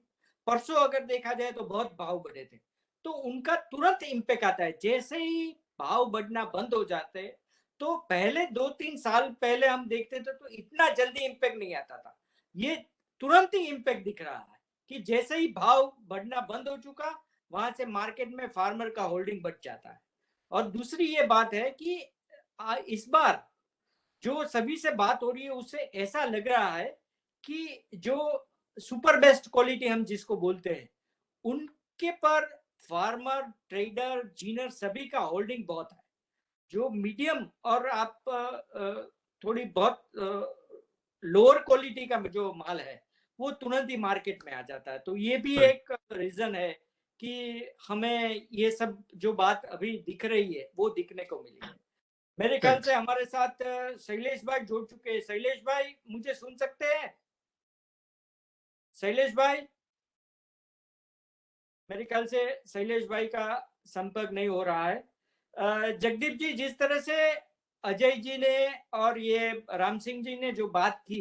परसों अगर देखा जाए तो बहुत भाव बढ़े थे। तो उनका तुरंत इम्पैक्ट आता है। जैसे ही भाव बढ़ना बंद हो जाते हैं, तो पहले 2-3 साल पहले हम देखते थे तो इतना जल्दी इम्पैक्ट नहीं आता था। ये तुरंत ही इम्पैक्ट दिख रहा है कि जैसे ही भाव बढ़ना बंद हो चुका, वहां से मार्केट में फार्मर का होल्डिंग बढ़ जाता है। और दूसरी ये बात है कि इस बार जो सभी से बात हो रही है उससे ऐसा लग रहा है कि जो सुपर बेस्ट क्वालिटी हम जिसको बोलते हैं, उनके पर फार्मर, ट्रेडर, जीनर सभी का होल्डिंग बहुत है। जो मीडियम और आप थोड़ी बहुत लोअर क्वालिटी का जो माल है वो तुरंत ही मार्केट में आ जाता है। तो ये भी एक रीजन है कि हमें ये सब जो बात अभी दिख रही है वो दिखने को मिली है। मेरे ख्याल से हमारे साथ शैलेश भाई जुड़ चुके हैं। शैलेश भाई मुझे सुन सकते हैं? शैलेश भाई, मेरे ख्याल से शैलेश भाई का संपर्क नहीं हो रहा है। जगदीप जी, जिस तरह से अजय जी ने और ये राम सिंह जी ने जो बात की,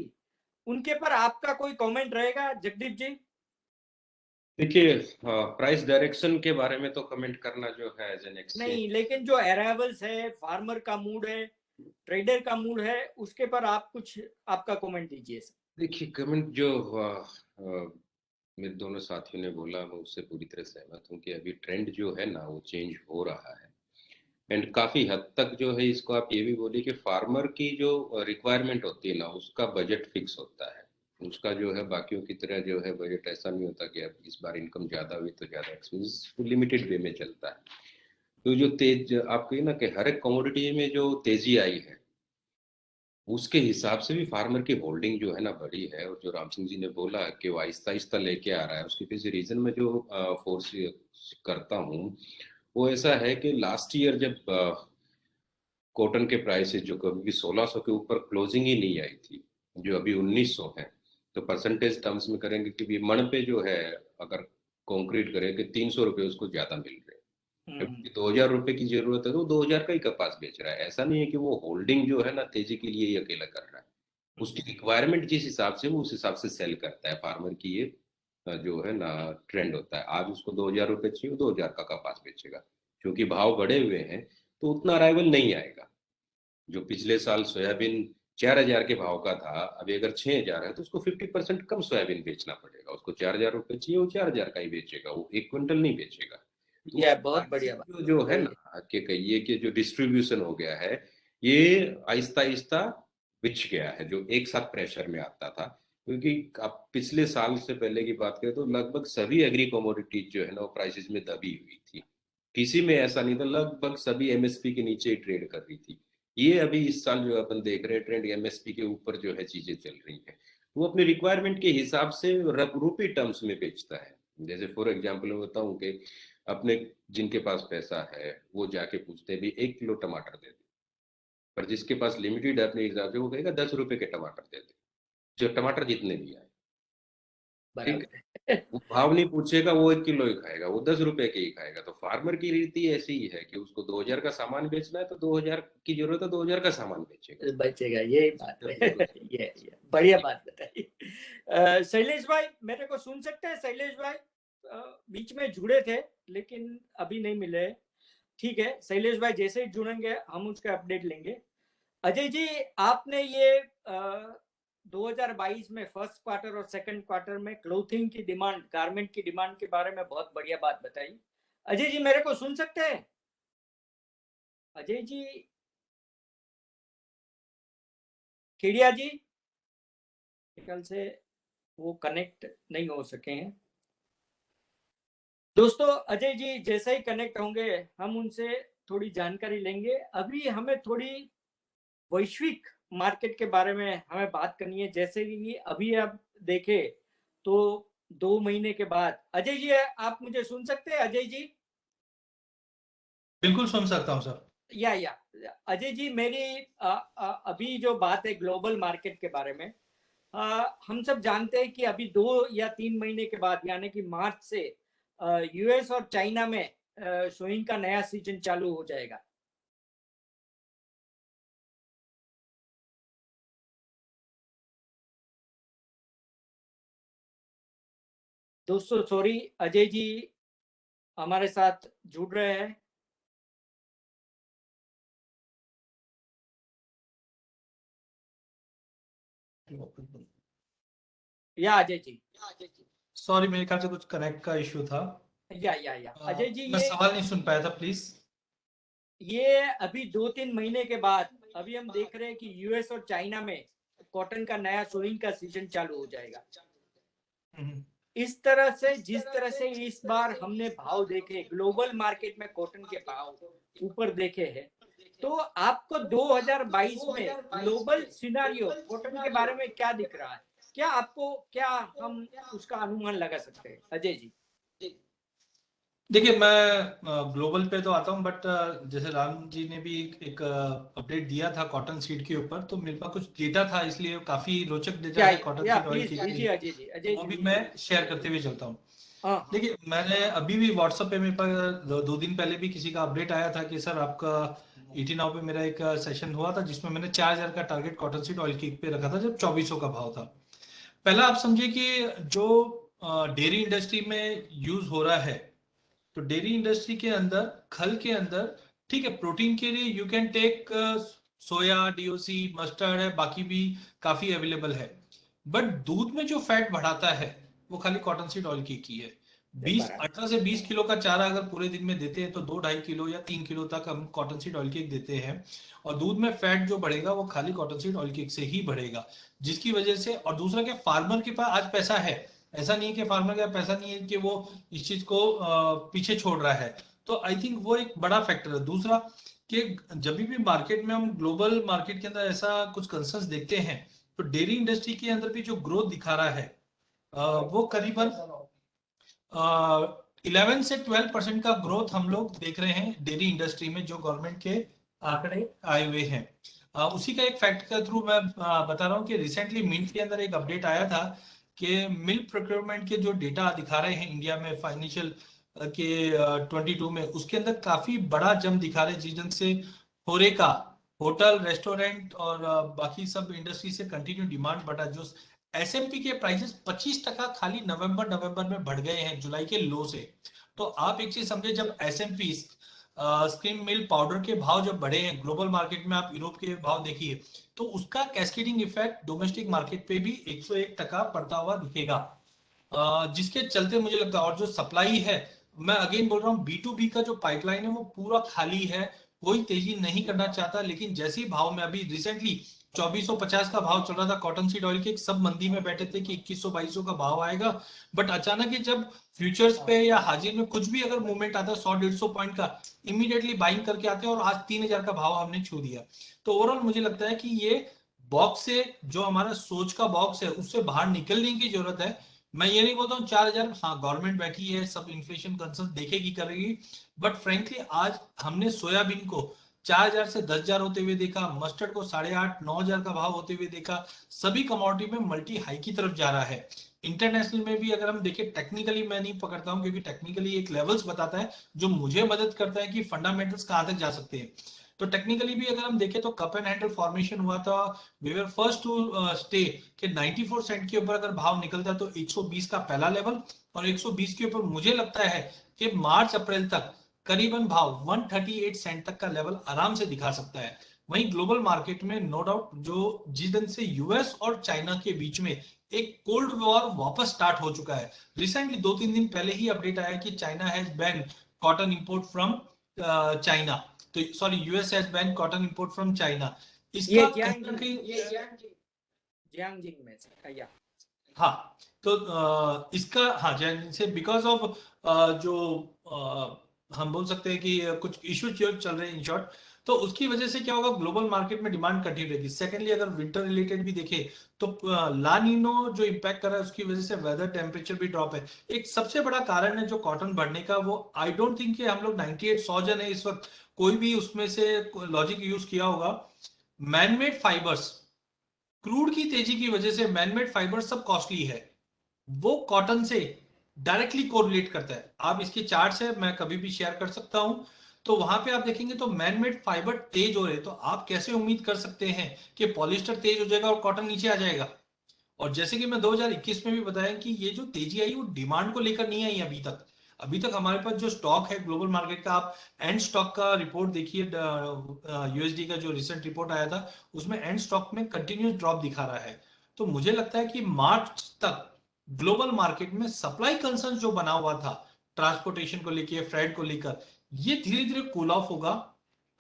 उनके पर आपका कोई कमेंट रहेगा जगदीप जी? देखिए, प्राइस डायरेक्शन के बारे में तो कमेंट करना जो है एज एन एक्सचेंज नहीं, लेकिन जो अराइवल्स है, फार्मर का मूड है, ट्रेडर का मूड है, उसके पर आप कुछ आपका कमेंट दीजिए सर। देखिए, कमेंट जो मेरे दोनों साथियों ने बोला, मैं उससे पूरी तरह सहमत हूँ कि अभी ट्रेंड जो है ना वो चेंज हो रहा है। एंड काफी हद तक जो है, इसको आप ये भी बोलिए कि फार्मर की जो रिक्वायरमेंट होती है ना, उसका बजट फिक्स होता है। उसका जो है बाकियों की तरह जो है बजट ऐसा नहीं होता कि अब इस बार इनकम ज्यादा हुई तो ज्यादा एक्सपेंस, लिमिटेड वे में चलता है। तो जो तेज आप कहिए ना कि हर एक कमोडिटी में जो तेजी आई है, उसके हिसाब से भी फार्मर की होल्डिंग जो है ना बड़ी है। और जो राम सिंह जी ने बोला कि वो आहिस्ता आहिस्ता लेके आ रहा है, उसके पीछे रीजन में जो फोर्स करता हूँ वो ऐसा है कि लास्ट ईयर जब कॉटन के प्राइसेस जो कभी भी 1600 के ऊपर क्लोजिंग ही नहीं आई थी, जो अभी 1900 है, तो परसेंटेज टर्म्स में करेंगे कि मन पे जो है, अगर कॉन्क्रीट करें कि 300 रुपये उसको ज्यादा मिल रहे हैं, 2000 रुपए की जरूरत है तो 2000 का ही कपास बेच रहा है। ऐसा नहीं है कि वो होल्डिंग जो है ना तेजी के लिए ही अकेला कर रहा है, उसकी रिक्वायरमेंट जिस हिसाब से वो उस हिसाब से सेल करता है। फार्मर की ये जो है ना ट्रेंड होता है, आज उसको 2000 रुपये चाहिए, 2000 का कपास बेचेगा। क्योंकि भाव बढ़े हुए हैं तो उतना अराइवल नहीं आएगा। जो पिछले साल सोयाबीन 4000 के भाव का था, अभी अगर 6000 है तो उसको 50% कम सोयाबीन बेचना पड़ेगा। उसको 4000 रुपये चाहिए, वो 4000 का ही बेचेगा, वो 1 क्विंटल नहीं बेचेगा। तो यह बहुत बढ़िया बात जो है ना कि कहिए कि जो डिस्ट्रीब्यूशन हो गया है, ये आहिस्ता आहिस्ता बिछ गया है, जो एक साथ प्रेशर में आता था। क्योंकि आप पिछले साल से पहले की बात करें तो लगभग सभी एग्री कमोडिटीज जो है ना वो प्राइसेस में दबी हुई थी। किसी में ऐसा नहीं था, लगभग सभी एमएसपी के नीचे ही ट्रेड कर रही थी। ये अभी इस साल जो अपन देख रहे हैं ट्रेंड, एमएसपी के ऊपर जो है चीजें चल रही है। वो अपनी रिक्वायरमेंट के हिसाब से रूपी टर्म्स में बेचता है। जैसे फॉर एग्जाम्पल मैं बताऊं कि अपने जिनके पास पैसा है वो जाके पूछते हैं भी 1 किलो टमाटर दे दे, पर जिसके पास लिमिटेड है अपने हिसाब से वो कहेगा 10 रुपए के टमाटर दे दे, जो टमाटर जितने भी आए। ठीक है, बराबर। वो भाव नहीं पूछेगा, वो 1 किलो ही खाएगा, वो 10 रुपए के ही खाएगा। तो फार्मर की रीति ऐसी ही है कि उसको 2000 का सामान बेचना है तो 2000 की जरूरत है, 2000 का सामान बेचेगा, बचेगा, यही बात है। ये बढ़िया बात बताई। शैलेश भाई मेरे को सुन सकते हैं? शैलेश भाई बीच में जुड़े थे लेकिन अभी नहीं मिले। ठीक है, शैलेश भाई जैसे ही जुड़ेंगे हम उसका अपडेट लेंगे। अजय जी, आपने ये 2022 में फर्स्ट क्वार्टर और सेकंड क्वार्टर में क्लोथिंग की डिमांड, गारमेंट की डिमांड के बारे में बहुत बढ़िया बात बताई। अजय जी मेरे को सुन सकते हैं? अजय जी, खेड़िया जी, ख्याल से वो कनेक्ट नहीं हो सके हैं। दोस्तों, अजय जी जैसे ही कनेक्ट होंगे हम उनसे थोड़ी जानकारी लेंगे। अभी हमें थोड़ी वैश्विक मार्केट के बारे में हमें बात करनी है। जैसे कि अभी आप देखें तो 2 महीने के बाद, अजय जी आप मुझे सुन सकते हैं? अजय जी बिल्कुल सुन सकता हूं सर। या अजय जी, मेरी अभी जो बात है ग्लोबल मार्केट के बारे में, हम सब जानते हैं कि अभी 2 या 3 महीने के बाद यानी कि मार्च से यूएस और चाइना में सोइंग का नया सीजन चालू हो जाएगा। दोस्तों सॉरी, अजय जी हमारे साथ जुड़ रहे हैं। या अजय जी, सॉरी, मेरे ख्याल से कुछ कनेक्ट का इश्यू था। या अजय जी, मैं ये सवाल नहीं सुन पाया था, प्लीज। ये अभी 2-3 महीने के बाद अभी हम देख रहे हैं कि यूएस और चाइना में कॉटन का नया सोइंग का सीजन चालू हो जाएगा। इस तरह से, जिस तरह से इस बार हमने भाव देखे ग्लोबल मार्केट में, कॉटन के भाव ऊपर देखे हैं, तो आपको 2022 में ग्लोबल सिनेरियो कॉटन के बारे में क्या दिख रहा है? क्या हम उसका अनुमान लगा सकते हैं अजय जी? देखिए, मैं ग्लोबल पे तो आता हूँ, बट जैसे राम जी ने भी एक अपडेट दिया था कॉटन सीड के ऊपर, तो मेरे पास कुछ डेटा था, इसलिए काफी रोचक डेटा है कॉटन सीड ऑयल की, अजय वो भी मैं शेयर करते हुए चलता हूँ। हाँ, देखिए, मैंने अभी भी व्हाट्सएप पे मेरे पास 2 दिन पहले भी किसी का अपडेट आया था कि सर आपका ET Now पे मेरा एक सेशन हुआ था जिसमें मैंने 4000 का टारगेट कॉटन सीड ऑयल की पे रखा था जब 2400 का भाव था। पहला आप समझिए कि जो डेयरी इंडस्ट्री में यूज हो रहा है, तो डेयरी इंडस्ट्री के अंदर, खल के अंदर, ठीक है, प्रोटीन के लिए you can take soya, DOC, mustard है, बाकी भी काफी अवेलेबल है। बट दूध में जो फैट बढ़ाता है वो खाली कॉटन सीड ऑयल की है। 18 से 20 किलो का चारा अगर पूरे दिन में देते हैं तो 2-2.5 किलो या 3 किलो तक हम कॉटन सीड ऑयल केक देते हैं। और दूध में फैट जो बढ़ेगा वो खाली कॉटन सीड ऑयल केक से ही बढ़ेगा, जिसकी वजह से। और दूसरा क्या, फार्मर के पास आज पैसा है, ऐसा नहीं है कि फार्मर का पैसा नहीं है कि वो इस चीज को पीछे छोड़ रहा है। तो आई थिंक वो एक बड़ा फैक्टर है। दूसरा कि जब भी मार्केट में, हम ग्लोबल मार्केट के अंदर ऐसा कुछ कंसर्न्स देखते हैं, तो डेयरी इंडस्ट्री के अंदर भी जो ग्रोथ दिखा रहा है वो करीबन 11 से 12% का ग्रोथ हम लोग देख रहे हैं डेयरी इंडस्ट्री में, जो गवर्नमेंट के आंकड़े आए हुए हैं। उसी का एक फैक्ट के थ्रू मैं बता रहा हूँ कि रिसेंटली मिंट के अंदर एक अपडेट आया था कि मिल्क प्रोक्योरमेंट के जो डेटा दिखा रहे हैं इंडिया में फाइनेंशियल के 22 में, उसके अंदर काफी बड़ा जंप दिखा रहे हैं, जिस ढंग से होरेका, होटल, रेस्टोरेंट और बाकी सब इंडस्ट्री से कंटिन्यू डिमांड बढ़ा। जो एसएमपी के प्राइसेस 25% खाली नवंबर में बढ़ गए हैं जुलाई के लो से। तो आप एक चीज समझे, जब एसएमपी स्क्रीम मिल्क पाउडर के भाव जब बढ़े हैं ग्लोबल मार्केट में, आप यूरोप के भाव देखिए, तो उसका कैस्केडिंग इफेक्ट डोमेस्टिक मार्केट पे भी 101% पड़ता हुआ दिखेगा, जिसके चलते मुझे लगता है। और जो सप्लाई है, मैं अगेन बोल रहा हूँ, B2B का जो पाइपलाइन है वो पूरा खाली है, कोई तेजी नहीं करना चाहता। लेकिन जैसे ही भाव में, अभी रिसेंटली 2450 का भाव चल रहा था कॉटन सीड ऑयल के, सब मंदी में बैठे थे कि 2100-2200 का भाव आएगा। बट अचानक ही जब फ्यूचर्स पे या हाजिर में कुछ भी अगर मूवमेंट आता है 100-150 पॉइंट का, इमीडिएटली बाइंग करके आते हैं और आज 3000 का भाव हमने छू दिया। तो ओवरऑल मुझे लगता है कि ये बॉक्स से, जो हमारा सोच का बॉक्स है, उससे बाहर निकलने की जरूरत है। मैं ये नहीं बोलता हूँ 4000, हाँ गवर्नमेंट बैठी है, सब इन्फ्लेशन कंसर्न देखेगी, करेगी। बट फ्रेंकली आज हमने सोयाबीन को 4000 से 10,000 होते हुए देखा, मस्टर्ड को 8,500-9,000 का भाव होते हुए देखा। सभी कमोडिटी में मल्टी हाई की तरफ जा रहा है। इंटरनेशनल में भी अगर हम देखें, टेक्निकली मैं नहीं पकड़ता हूं, क्योंकि टेक्निकली एक लेवल्स बताता है जो मुझे मदद करता है कि फंडामेंटल्स कहां तक जा सकते हैं। तो टेक्निकली भी अगर हम देखें तो कप एंड हैंडल फॉर्मेशन हुआ था, we were first to stay कि 94 सेंट के ऊपर अगर भाव निकलता है तो 120 का पहला लेवल, और 120 के ऊपर मुझे लगता है कि मार्च अप्रैल तक करीबन भाव 138 सेंट तक का लेवल आराम से दिखा सकता है। वहीं ग्लोबल मार्केट में नो डाउट, जो जिस दिन से यूएस और चाइना के बीच में एक कोल्ड वॉर वापस स्टार्ट हो चुका है, रिसेंटली 2-3 दिन पहले ही अपडेट आया कि China has ban cotton import from China, तो sorry, US has ban cotton import from China. इसका कहीं ना कहीं जियांगजिंग में से, या हाँ, तो इसका, हाँ, से बिकॉज ऑफ जो हम बोल सकते हैं कि कुछ इश्यू चल रहे हैं इन शॉर्ट, तो उसकी वजह से क्या होगा, ग्लोबल मार्केट में डिमांड कंटिन्यू रहेगी। सेकेंडली, अगर विंटर रिलेटेड भी देखें तो ला नीनो जो इम्पैक्ट कर रहा है, उसकी वजह से वेदर टेम्परेचर भी ड्रॉप है। एक सबसे बड़ा कारण है जो कॉटन बढ़ने का, वो आई डोंट थिंक कि हम लोग 98-100 जन है इस वक्त, कोई भी उसमें से लॉजिक यूज किया होगा। मैनमेड फाइबर्स, क्रूड की तेजी की वजह से मैनमेड फाइबर सब कॉस्टली है, वो कॉटन से डायरेक्टली कोरिलेट करता है। आप इसके चार्ट्स है, मैं कभी भी शेयर कर सकता हूं, तो वहां पे आप देखेंगे तो मैनमेड फाइबर तेज हो रहे, तो आप कैसे उम्मीद कर सकते हैं कि पॉलिस्टर तेज हो जाएगा और कॉटन नीचे आ जाएगा। और जैसे कि मैं 2021 में भी बताया कि ये जो तेजी आई वो डिमांड को लेकर नहीं आई अभी तक। अभी तक हमारे पास जो स्टॉक है ग्लोबल मार्केट का, आप एंड स्टॉक का रिपोर्ट देखिए, यूएसडी का जो रिसेंट रिपोर्ट आया था, उसमें एंड स्टॉक में कंटिन्यूस ड्रॉप दिखा रहा है। तो मुझे लगता है कि मार्च तक ग्लोबल मार्केट में सप्लाई कंसर्न जो बना हुआ था ट्रांसपोर्टेशन को लेकर, फ्रेट को लेकर, ये धीरे धीरे कूल ऑफ होगा।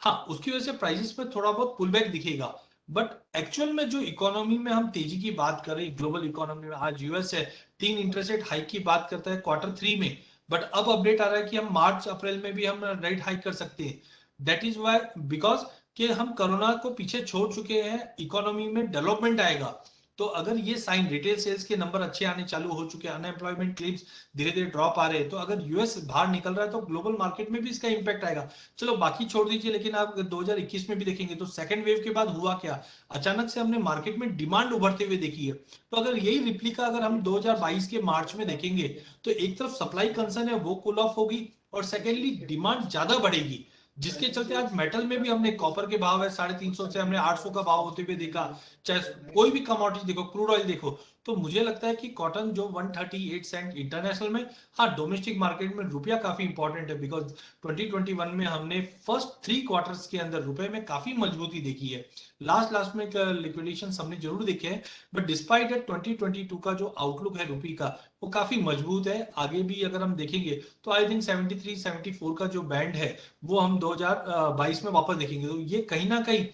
हाँ, उसकी वजह से प्राइसेस में थोड़ा बहुत पुल बैक दिखेगा। बट एक्चुअल में जो इकोनॉमी में हम तेजी की बात कर रहे हैं, ग्लोबल इकोनॉमी में, आज यूएस है 3 इंटरेस्ट रेट हाइक की बात करता है Q3 में, बट अब अपडेट आ रहा है कि हम मार्च अप्रैल में भी हम रेट हाइक कर सकते हैं। दैट इज वाई, बिकॉज कि हम कोरोना को पीछे छोड़ चुके हैं, इकोनॉमी में डेवलपमेंट आएगा। तो अगर ये साइन, रिटेल सेल्स के नंबर अच्छे आने चालू हो चुके हैं, अनएम्प्लॉयमेंट क्लेम्स धीरे धीरे ड्रॉप आ रहे हैं, तो अगर यूएस बाहर निकल रहा है तो ग्लोबल मार्केट में भी इसका इंपैक्ट आएगा। चलो बाकी छोड़ दीजिए, लेकिन आप 2021 में भी देखेंगे तो सेकंड वेव के बाद हुआ क्या, अचानक से हमने मार्केट में डिमांड उभरते हुए देखी है। तो अगर यही रिप्लिका अगर हम 2022 के मार्च में देखेंगे, तो एक तरफ सप्लाई कंसर्न है वो कूल ऑफ होगी, और सेकेंडली डिमांड ज्यादा बढ़ेगी, जिसके चलते आज मेटल में भी हमने, कॉपर के भाव है 350 से हमने 800 का भाव होते हुए देखा। चाहे कोई भी कमोडिटी देखो, क्रूड ऑयल देखो, तो मुझे लगता है कि कॉटन जो 138 सेंट इंटरनेशनल में, हाँ डोमेस्टिक मार्केट में रुपया काफी इंपॉर्टेंट है, बिकॉज 2021 में हमने फर्स्ट 3 क्वार्टर्स के अंदर रुपए में काफी मजबूती देखी है। लास्ट में लिक्विडेशन हमने जरूर देखे हैं, बट डिस्पाइट इट 2022 का जो आउटलुक है रुपये का वो काफी मजबूत है। आगे भी अगर हम देखेंगे तो आई थिंक 73-74 का जो बैंड है वो हम 2022 में वापस देखेंगे, तो ये कहीं ना कहीं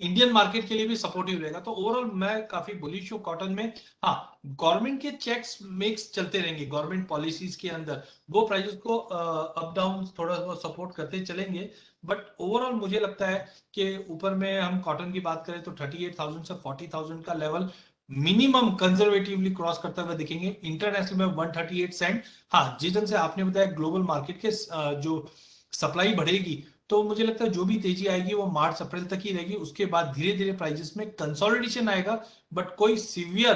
इंडियन मार्केट के लिए भी सपोर्टिव रहेगा। तो ओवरऑल मैं काफी बुलिश हूँ कॉटन में। हाँ, गवर्नमेंट के चेक्स मेक्स चलते रहेंगे, गवर्नमेंट पॉलिसीज के अंदर वो प्राइसेस को अप डाउन थोड़ा बहुत सपोर्ट करते चलेंगे, बट ओवरऑल मुझे लगता है कि ऊपर में हम कॉटन की बात करें तो 38,000 से 40,000 का लेवल मिनिमम कंजर्वेटिवली क्रॉस करते हुए दिखेंगे। इंटरनेशनल में 138 सेंट। हाँ, जिस ढंग से आपने बताया ग्लोबल मार्केट के जो सप्लाई बढ़ेगी तो मुझे लगता है जो भी तेजी आएगी वो मार्च अप्रैल तक ही रहेगी, उसके बाद धीरे धीरे प्राइसेस में कंसोलिडेशन आएगा, बट कोई सीवियर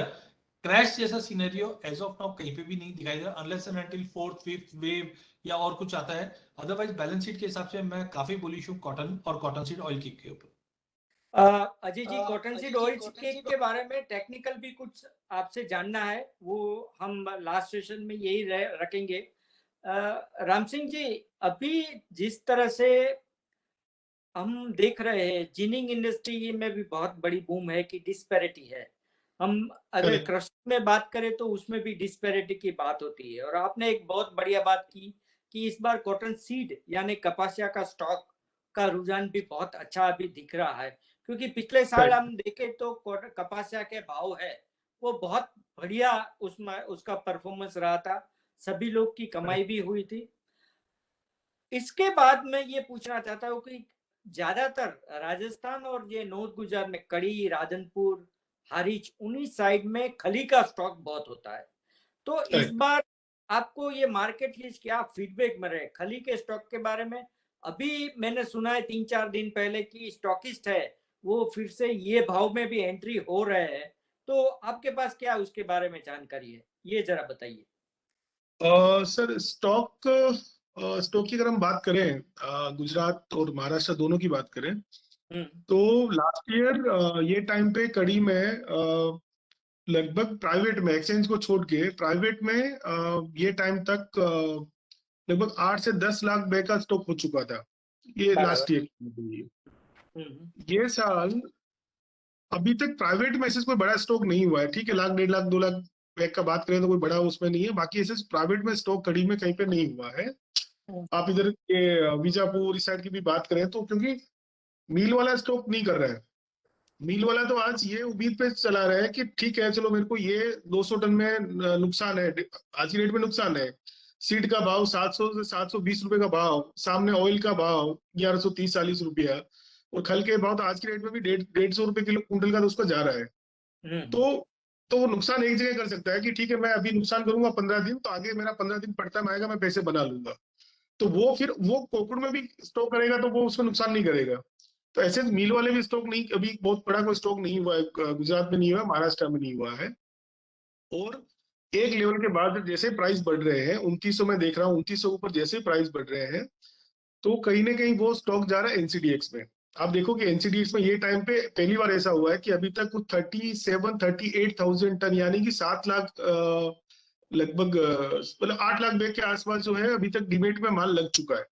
क्रैश जैसा सिनेरियो एज ऑफ नाउ कहीं पे भी नहीं दिखाई दे रहा, unless and until 4th 5th wave या और कुछ आता है। अदरवाइज बैलेंस शीट के हिसाब से मैं काफी बुलिश हूँ कॉटन और कॉटन सीड ऑयल केक के ऊपर। Ajay ji, cotton seed oil cake के बारे में टेक्निकल भी कुछ आपसे जानना है, वो हम लास्ट सेशन में यही रखेंगे। राम सिंह जी, अभी जिस तरह से हम देख रहे हैं जिनिंग इंडस्ट्री में भी बहुत बड़ी बूम है कि डिस्पैरिटी है। हम अगर क्रश में बात करें तो उसमें भी डिस्पैरिटी की बात होती है, और आपने एक बहुत बढ़िया बात की कि इस बार कॉटन सीड यानी कपासिया का स्टॉक का रुझान भी बहुत अच्छा अभी दिख रहा है, क्योंकि पिछले साल हम देखें तो कपासिया के भाव है वो बहुत बढ़िया, उसमें उसका परफॉर्मेंस रहा था, सभी लोग की कमाई भी हुई थी। इसके बाद मैं ये पूछना चाहता हूँ कि ज्यादातर राजस्थान और ये नॉर्थ गुजरात में कड़ी, राधनपुर, हारीच, उन्हीं साइड में खली का स्टॉक बहुत होता है। तो इस बार आपको ये मार्केट लिस्ट क्या फीडबैक मिल रहे हैं खली के स्टॉक के बारे में? अभी मैंने सुना है 3-4 दिन पहले की स्टॉकिस्ट है वो फिर से ये भाव में भी एंट्री हो रहे हैं, तो आपके पास क्या उसके बारे में जानकारी है, ये जरा बताइए। सर स्टॉक की अगर हम बात करें गुजरात और महाराष्ट्र दोनों की बात करें तो लास्ट ईयर ये टाइम पे कड़ी में लगभग प्राइवेट में, एक्सचेंज को छोड़ के प्राइवेट में ये टाइम तक लगभग 8 से 10 लाख बैग का स्टॉक हो चुका था ये लास्ट ईयर। ये साल अभी तक प्राइवेट में ऐसे कोई बड़ा स्टॉक नहीं हुआ है, ठीक है, 1 लाख 1.5 लाख 2 लाख बैग का बात करें तो कोई बड़ा उसमें नहीं है, बाकी ऐसे प्राइवेट में स्टॉक कड़ी में कहीं पे नहीं हुआ है। आप इधर के बीजापुर इस साइड की भी बात करें तो क्योंकि मील वाला स्टॉक नहीं कर रहा है, मील वाला तो आज ये उम्मीद पे चला रहा है कि ठीक है चलो मेरे को ये 200 टन में नुकसान है, आज की रेट में नुकसान है, सीड का भाव 700 से 720 रुपए का भाव, सामने ऑयल का भाव 1130-40 रुपया, और खल के भाव तो आज की रेट में भी 150 रुपए किलो कुंटल का तो उसका जा रहा है। तो वो नुकसान एक जगह कर सकता है कि ठीक है मैं अभी नुकसान करूंगा 15 दिन, तो आगे मेरा 15 दिन पड़ता में आएगा, मैं पैसे बना लूंगा, तो वो फिर वो कोकुड़ में भी स्टॉक करेगा तो वो उसको नुकसान नहीं करेगा। तो ऐसे मिल वाले भी स्टॉक नहीं, अभी बहुत बड़ा कोई स्टॉक नहीं हुआ है, गुजरात में नहीं हुआ, महाराष्ट्र में नहीं हुआ है। और एक लेवल के बाद जैसे प्राइस बढ़ रहे हैं 2900 में देख रहा हूँ, 2900 ऊपर जैसे प्राइस बढ़ रहे हैं तो कहीं ना कहीं वो स्टॉक जा रहा है एनसीडीएक्स में। आप देखो कि एनसीडीएक्स में ये टाइम पे पहली बार ऐसा हुआ है कि अभी तक कुछ 38,000 टन यानी कि 7 लाख लगभग मतलब 8 लाख बैग के आसपास जो है अभी तक डीमेट में माल लग चुका है।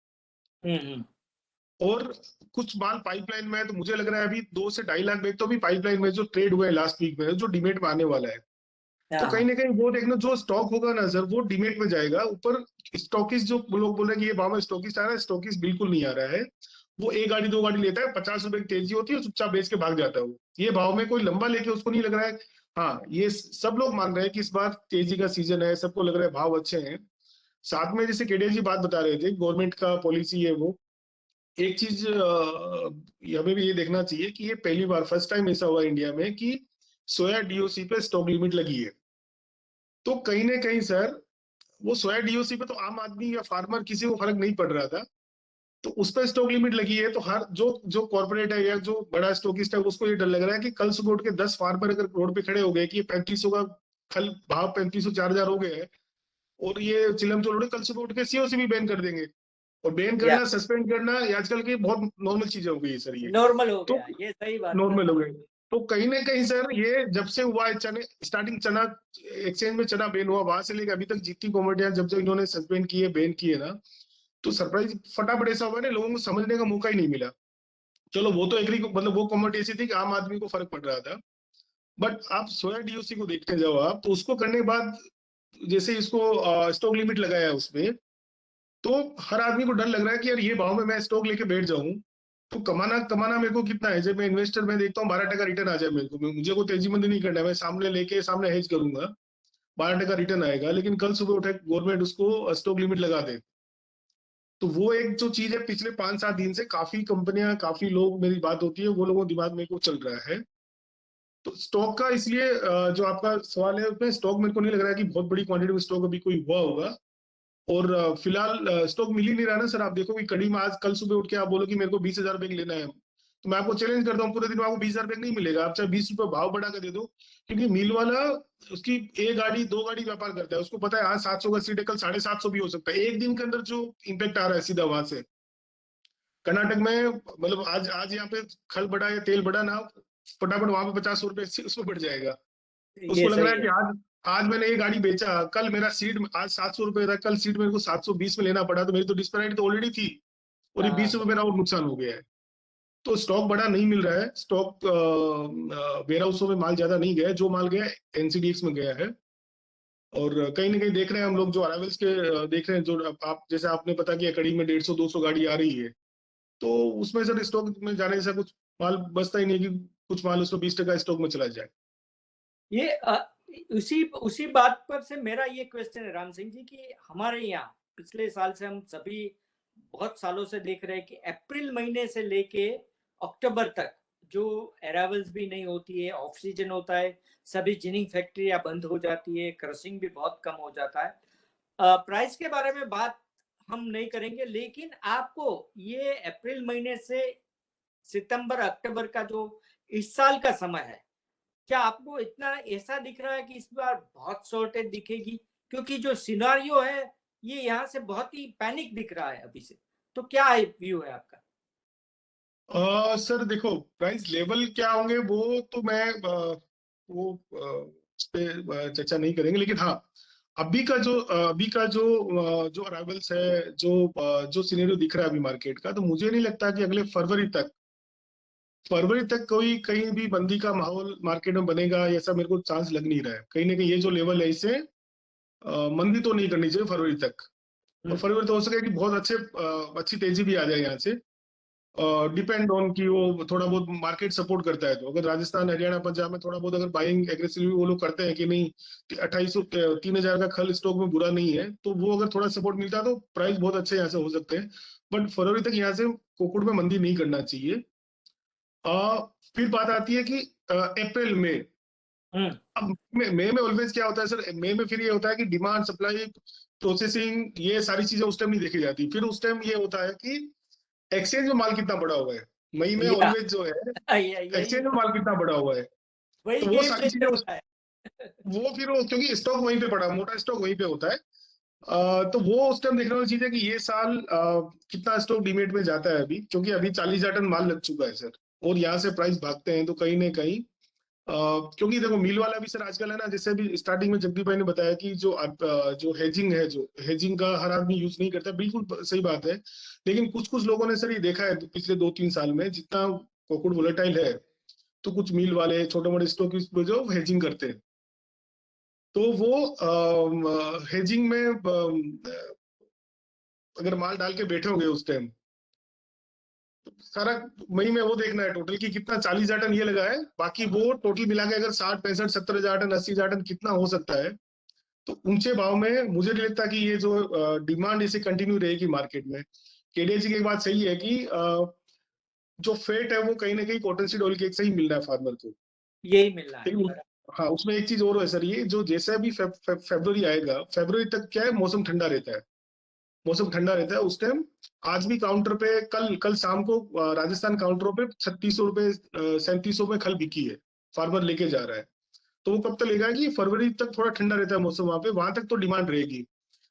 और कुछ माल पाइपलाइन में है, तो मुझे लग रहा है अभी 2 से 2.5 लाख बैग तो अभी पाइपलाइन में जो ट्रेड हुआ है लास्ट वीक में, जो डीमेट में आने वाला है। तो कहीं ना कहीं वो देखना जो स्टॉक होगा ना सर वो डीमेट में जाएगा। ऊपर स्टॉकिस्ट जो लोग बोल रहे हैं कि ये भाव में स्टॉकिस्ट आ रहा है, स्टॉकिस्ट बिल्कुल नहीं आ रहा है। वो एक गाड़ी 2 गाड़ी लेता है, 50 रुपए की तेजी होती है, चुपचाप बेच के भाग जाता है। वो ये भाव में कोई लंबा लेके उसको नहीं लग रहा है। हाँ, ये सब लोग मान रहे हैं कि इस बार तेजी का सीजन है, सबको लग रहा है भाव अच्छे हैं। साथ में जैसे केडिया जी बात बता रहे थे, गवर्नमेंट का पॉलिसी है वो एक चीज हमें भी ये देखना चाहिए कि ये पहली बार फर्स्ट टाइम ऐसा हुआ इंडिया में कि सोया डीओसी पे स्टॉक लिमिट लगी है। तो कहीं ना कहीं सर वो सोया डीओसी पे तो आम आदमी या फार्मर किसी को फर्क नहीं पड़ रहा था, तो उस पर स्टॉक लिमिट लगी है। तो हर जो कॉर्पोरेट है या जो बड़ा स्टॉकिस्ट है उसको ये डर लग रहा है कि कल सुबह उठ के 10 फार्मर अगर रोड पे खड़े हो गए कि 3500 का कल भाव 3500-4000 हो गए हैं और ये चिलम चोल उड़े, कल सुबह उठ के सीओसी भी बैन कर देंगे। और बैन करना सस्पेंड करना आजकल की बहुत नॉर्मल चीजें हो गई सर, ये नॉर्मल हो गया, ये सही बात नॉर्मल हो गई। तो कहीं ना कहीं सर ये जब से हुआ है चने स्टार्टिंग चना एक्सचेंज में चना बैन हुआ वहां से लेकर अभी तक जितनी कॉमोडिटियां जब जब इन्होंने सस्पेंड की है बैन की है ना, तो सरप्राइज फटाफट ऐसा हुआ ना, लोगों को समझने का मौका ही नहीं मिला। चलो वो तो एग्री, मतलब वो कॉमोडिटी ऐसी थी कि आम आदमी को फर्क पड़ रहा था। बट आप सोया डीओसी को देखते जाओ आप, तो उसको करने के बाद जैसे इसको स्टॉक लिमिट लगाया है उसमें, तो हर आदमी को डर लग रहा है कि यार ये भाव में मैं स्टॉक लेके बैठ जाऊं तो कमाना कमाना मेरे को कितना है। जब मैं इन्वेस्टर में देखता हूँ 12% रिटर्न आ जाए मेरे को, मुझे कोई तेजी मंदी नहीं करना है, मैं सामने लेके सामने हेज करूंगा, 12% रिटर्न आएगा। लेकिन कल सुबह उठे गवर्नमेंट उसको स्टॉक लिमिट लगा दे, तो वो एक जो चीज है पिछले 5-7 दिन से काफी कंपनियां काफी लोग मेरी बात होती है वो लोगों दिमाग में को चल रहा है। तो स्टॉक का इसलिए जो आपका सवाल है उसमें स्टॉक मेरे को नहीं लग रहा है कि बहुत बड़ी क्वांटिटी में स्टॉक अभी कोई हुआ होगा। और फिलहाल स्टॉक मिल ही नहीं रहा ना सर। आप देखो कि कड़ी में आज कल सुबह उठ के आप बोलो कि मेरे को 20,000 बैग लेना है, तो मैं आपको चैलेंज करता हूँ पूरे दिन में आपको 20,000 बैग नहीं मिलेगा। आप चाहे 20 रुपए भाव बढ़ा कर दे दो, क्योंकि मिल वाला उसकी एक गाड़ी 2 गाड़ी व्यापार करता है, उसको पता है आज 700 का सीट है, कल 750 भी हो सकता है। एक दिन के अंदर जो इम्पैक्ट आ रहा है सीधा वहां से कर्नाटक में, मतलब आज आज यहाँ पे खल बढ़ा या तेल बढ़ा ना, फटाफट वहां पे 50-100 रुपए उसमें बढ़ जाएगा। ये उसको लग रहा है सही कि है। आज आज मैंने ये गाड़ी बेचा, कल मेरा सीट आज 700 रुपए था, कल सीट मेरे को 720 में लेना पड़ा, तो मेरी तो डिस्पेरिटी तो ऑलरेडी थी और ये 20 रुपए मेरा और नुकसान हो गया है। तो स्टॉक बड़ा नहीं मिल रहा है, स्टॉक वेयर हाउसों में माल ज्यादा नहीं गया है, जो माल गया एनसीडीएक्स में गया है। और कहीं ना कहीं देख रहे हैं हम लोग जो अराइवल्स के देख रहे हैं, जो आप जैसे आपने पता किया कड़ी में 150-200 गाड़ी आ रही है, तो उसमें सर स्टॉक में जाने जैसा कुछ माल बचता ही नहीं कि कुछ माल उसको 20% स्टॉक में चला जाए। ये उसी उसी बात पर से मेरा ये क्वेश्चन है राम सिंह जी कि हमारे यहाँ पिछले साल से हम सभी बहुत सालों से देख रहे हैं कि अप्रैल महीने से लेके अक्टूबर तक जो अराइवल्स भी नहीं होती है, ऑफ सीजन होता है, सभी जिनिंग फैक्ट्रियां बंद हो जाती है, क्रशिंग भी बहुत कम हो जाता है। प्राइस के बारे में बात हम नहीं करेंगे, लेकिन आपको ये अप्रैल महीने से सितंबर अक्टूबर का जो इस साल का समय है, क्या आपको इतना ऐसा दिख रहा है कि इस बार बहुत शॉर्टेज दिखेगी? क्योंकि जो सिनारियो है ये यहाँ से बहुत ही पैनिक दिख रहा है अभी से। तो क्या व्यू है आपका? सर देखो प्राइस लेवल क्या होंगे वो तो मैं वो उस पे चर्चा नहीं करेंगे, लेकिन हाँ अभी का जो अराइवल्स है, जो सिनेरियो दिख रहा है अभी मार्केट का, तो मुझे नहीं लगता कि अगले फरवरी तक कोई कहीं भी मंदी का माहौल मार्केट में बनेगा, ऐसा मेरे को चांस लग नहीं रहा है। कहीं ना कहीं ये जो लेवल है इसे मंदी तो नहीं करनी चाहिए फरवरी तक। और फरवरी तो हो सके कि बहुत अच्छी तेजी भी आ जाए यहाँ से, डिपेंड ऑन कि वो थोड़ा बहुत मार्केट सपोर्ट करता है। तो अगर राजस्थान हरियाणा पंजाब में थोड़ा बहुत अगर बाइंग एग्रेसिवली वो लोग करते हैं कि नहीं 2800 3,000 का खल स्टॉक में बुरा नहीं है, तो वो अगर थोड़ा सपोर्ट मिलता है तो प्राइस बहुत अच्छे यहाँ से हो सकते हैं। बट फरवरी तक यहाँ से कोकुड़ में मंदी नहीं करना चाहिए। फिर बात आती है कि अप्रैल में, अब मई में ऑलवेज क्या होता है सर, मई में फिर ये होता है कि डिमांड सप्लाई प्रोसेसिंग ये सारी चीजें उस टाइम नहीं देखी जाती। फिर उस टाइम ये होता है कि एक्सचेंज में माल कितना बड़ा हुआ है। मई में या ऑलवेज जो है यही एक्सचेंज में माल कितना बड़ा हुआ है, वही तो वो गेम सारी चीजें चेंजर होता है। क्योंकि स्टॉक वहीं पे पड़ा, मोटा स्टॉक वहीं पे होता है। तो वो उस टाइम देखने वाली चीज है कि ये साल कितना स्टॉक डीमेट में जाता है अभी, क्योंकि अभी 40,000 टन माल लग चुका है सर, और यहाँ से प्राइस भागते हैं तो कहीं ना कहीं क्योंकि देखो मिल वाला भी सर आजकल है ना, जैसे अभी स्टार्टिंग में जगदीप भाई ने बताया कि जो हेजिंग है, जो हेजिंग का हर आदमी यूज नहीं करता, बिल्कुल सही बात है। लेकिन कुछ कुछ लोगों ने सर ये देखा है पिछले 2-3 साल में जितना कोकुड़ वोलेटाइल है, तो कुछ मिल वाले छोटे मोटे स्टॉक जो हेजिंग करते हैं, तो वो हेजिंग में अगर माल डाल के बैठे होंगे उस टाइम, सारा मई में वो देखना है टोटल कि कितना 40,000 टन ये लगा है, बाकी वो टोटल मिला के अगर 60, 65, 70,000 टन 80,000 टन कितना हो सकता है। तो ऊंचे भाव में मुझे नहीं लगता कि ये जो डिमांड इसे कंटिन्यू रहेगी मार्केट में। केडीएजी की एक बात सही है कि जो फेट है वो कहीं ना कहीं कॉटन सीड ऑयल केक से ही मिल रहा है फार्मर को। यही मिल रहा है। लेकिन हाँ उसमें एक चीज और है सर, ये जो जैसा भी फेब्रुवरी आएगा, फेब्रुवरी तक क्या है मौसम ठंडा रहता है, मौसम ठंडा रहता है उस टाइम। आज भी काउंटर पे कल कल शाम को राजस्थान काउंटरों पे 3600 रुपए 3700 में खल बिकी है, फार्मर लेके जा रहा है। तो वो कब तक लेगा कि फरवरी तक थोड़ा ठंडा रहता है मौसम वहां पे, वहां तक तो डिमांड रहेगी।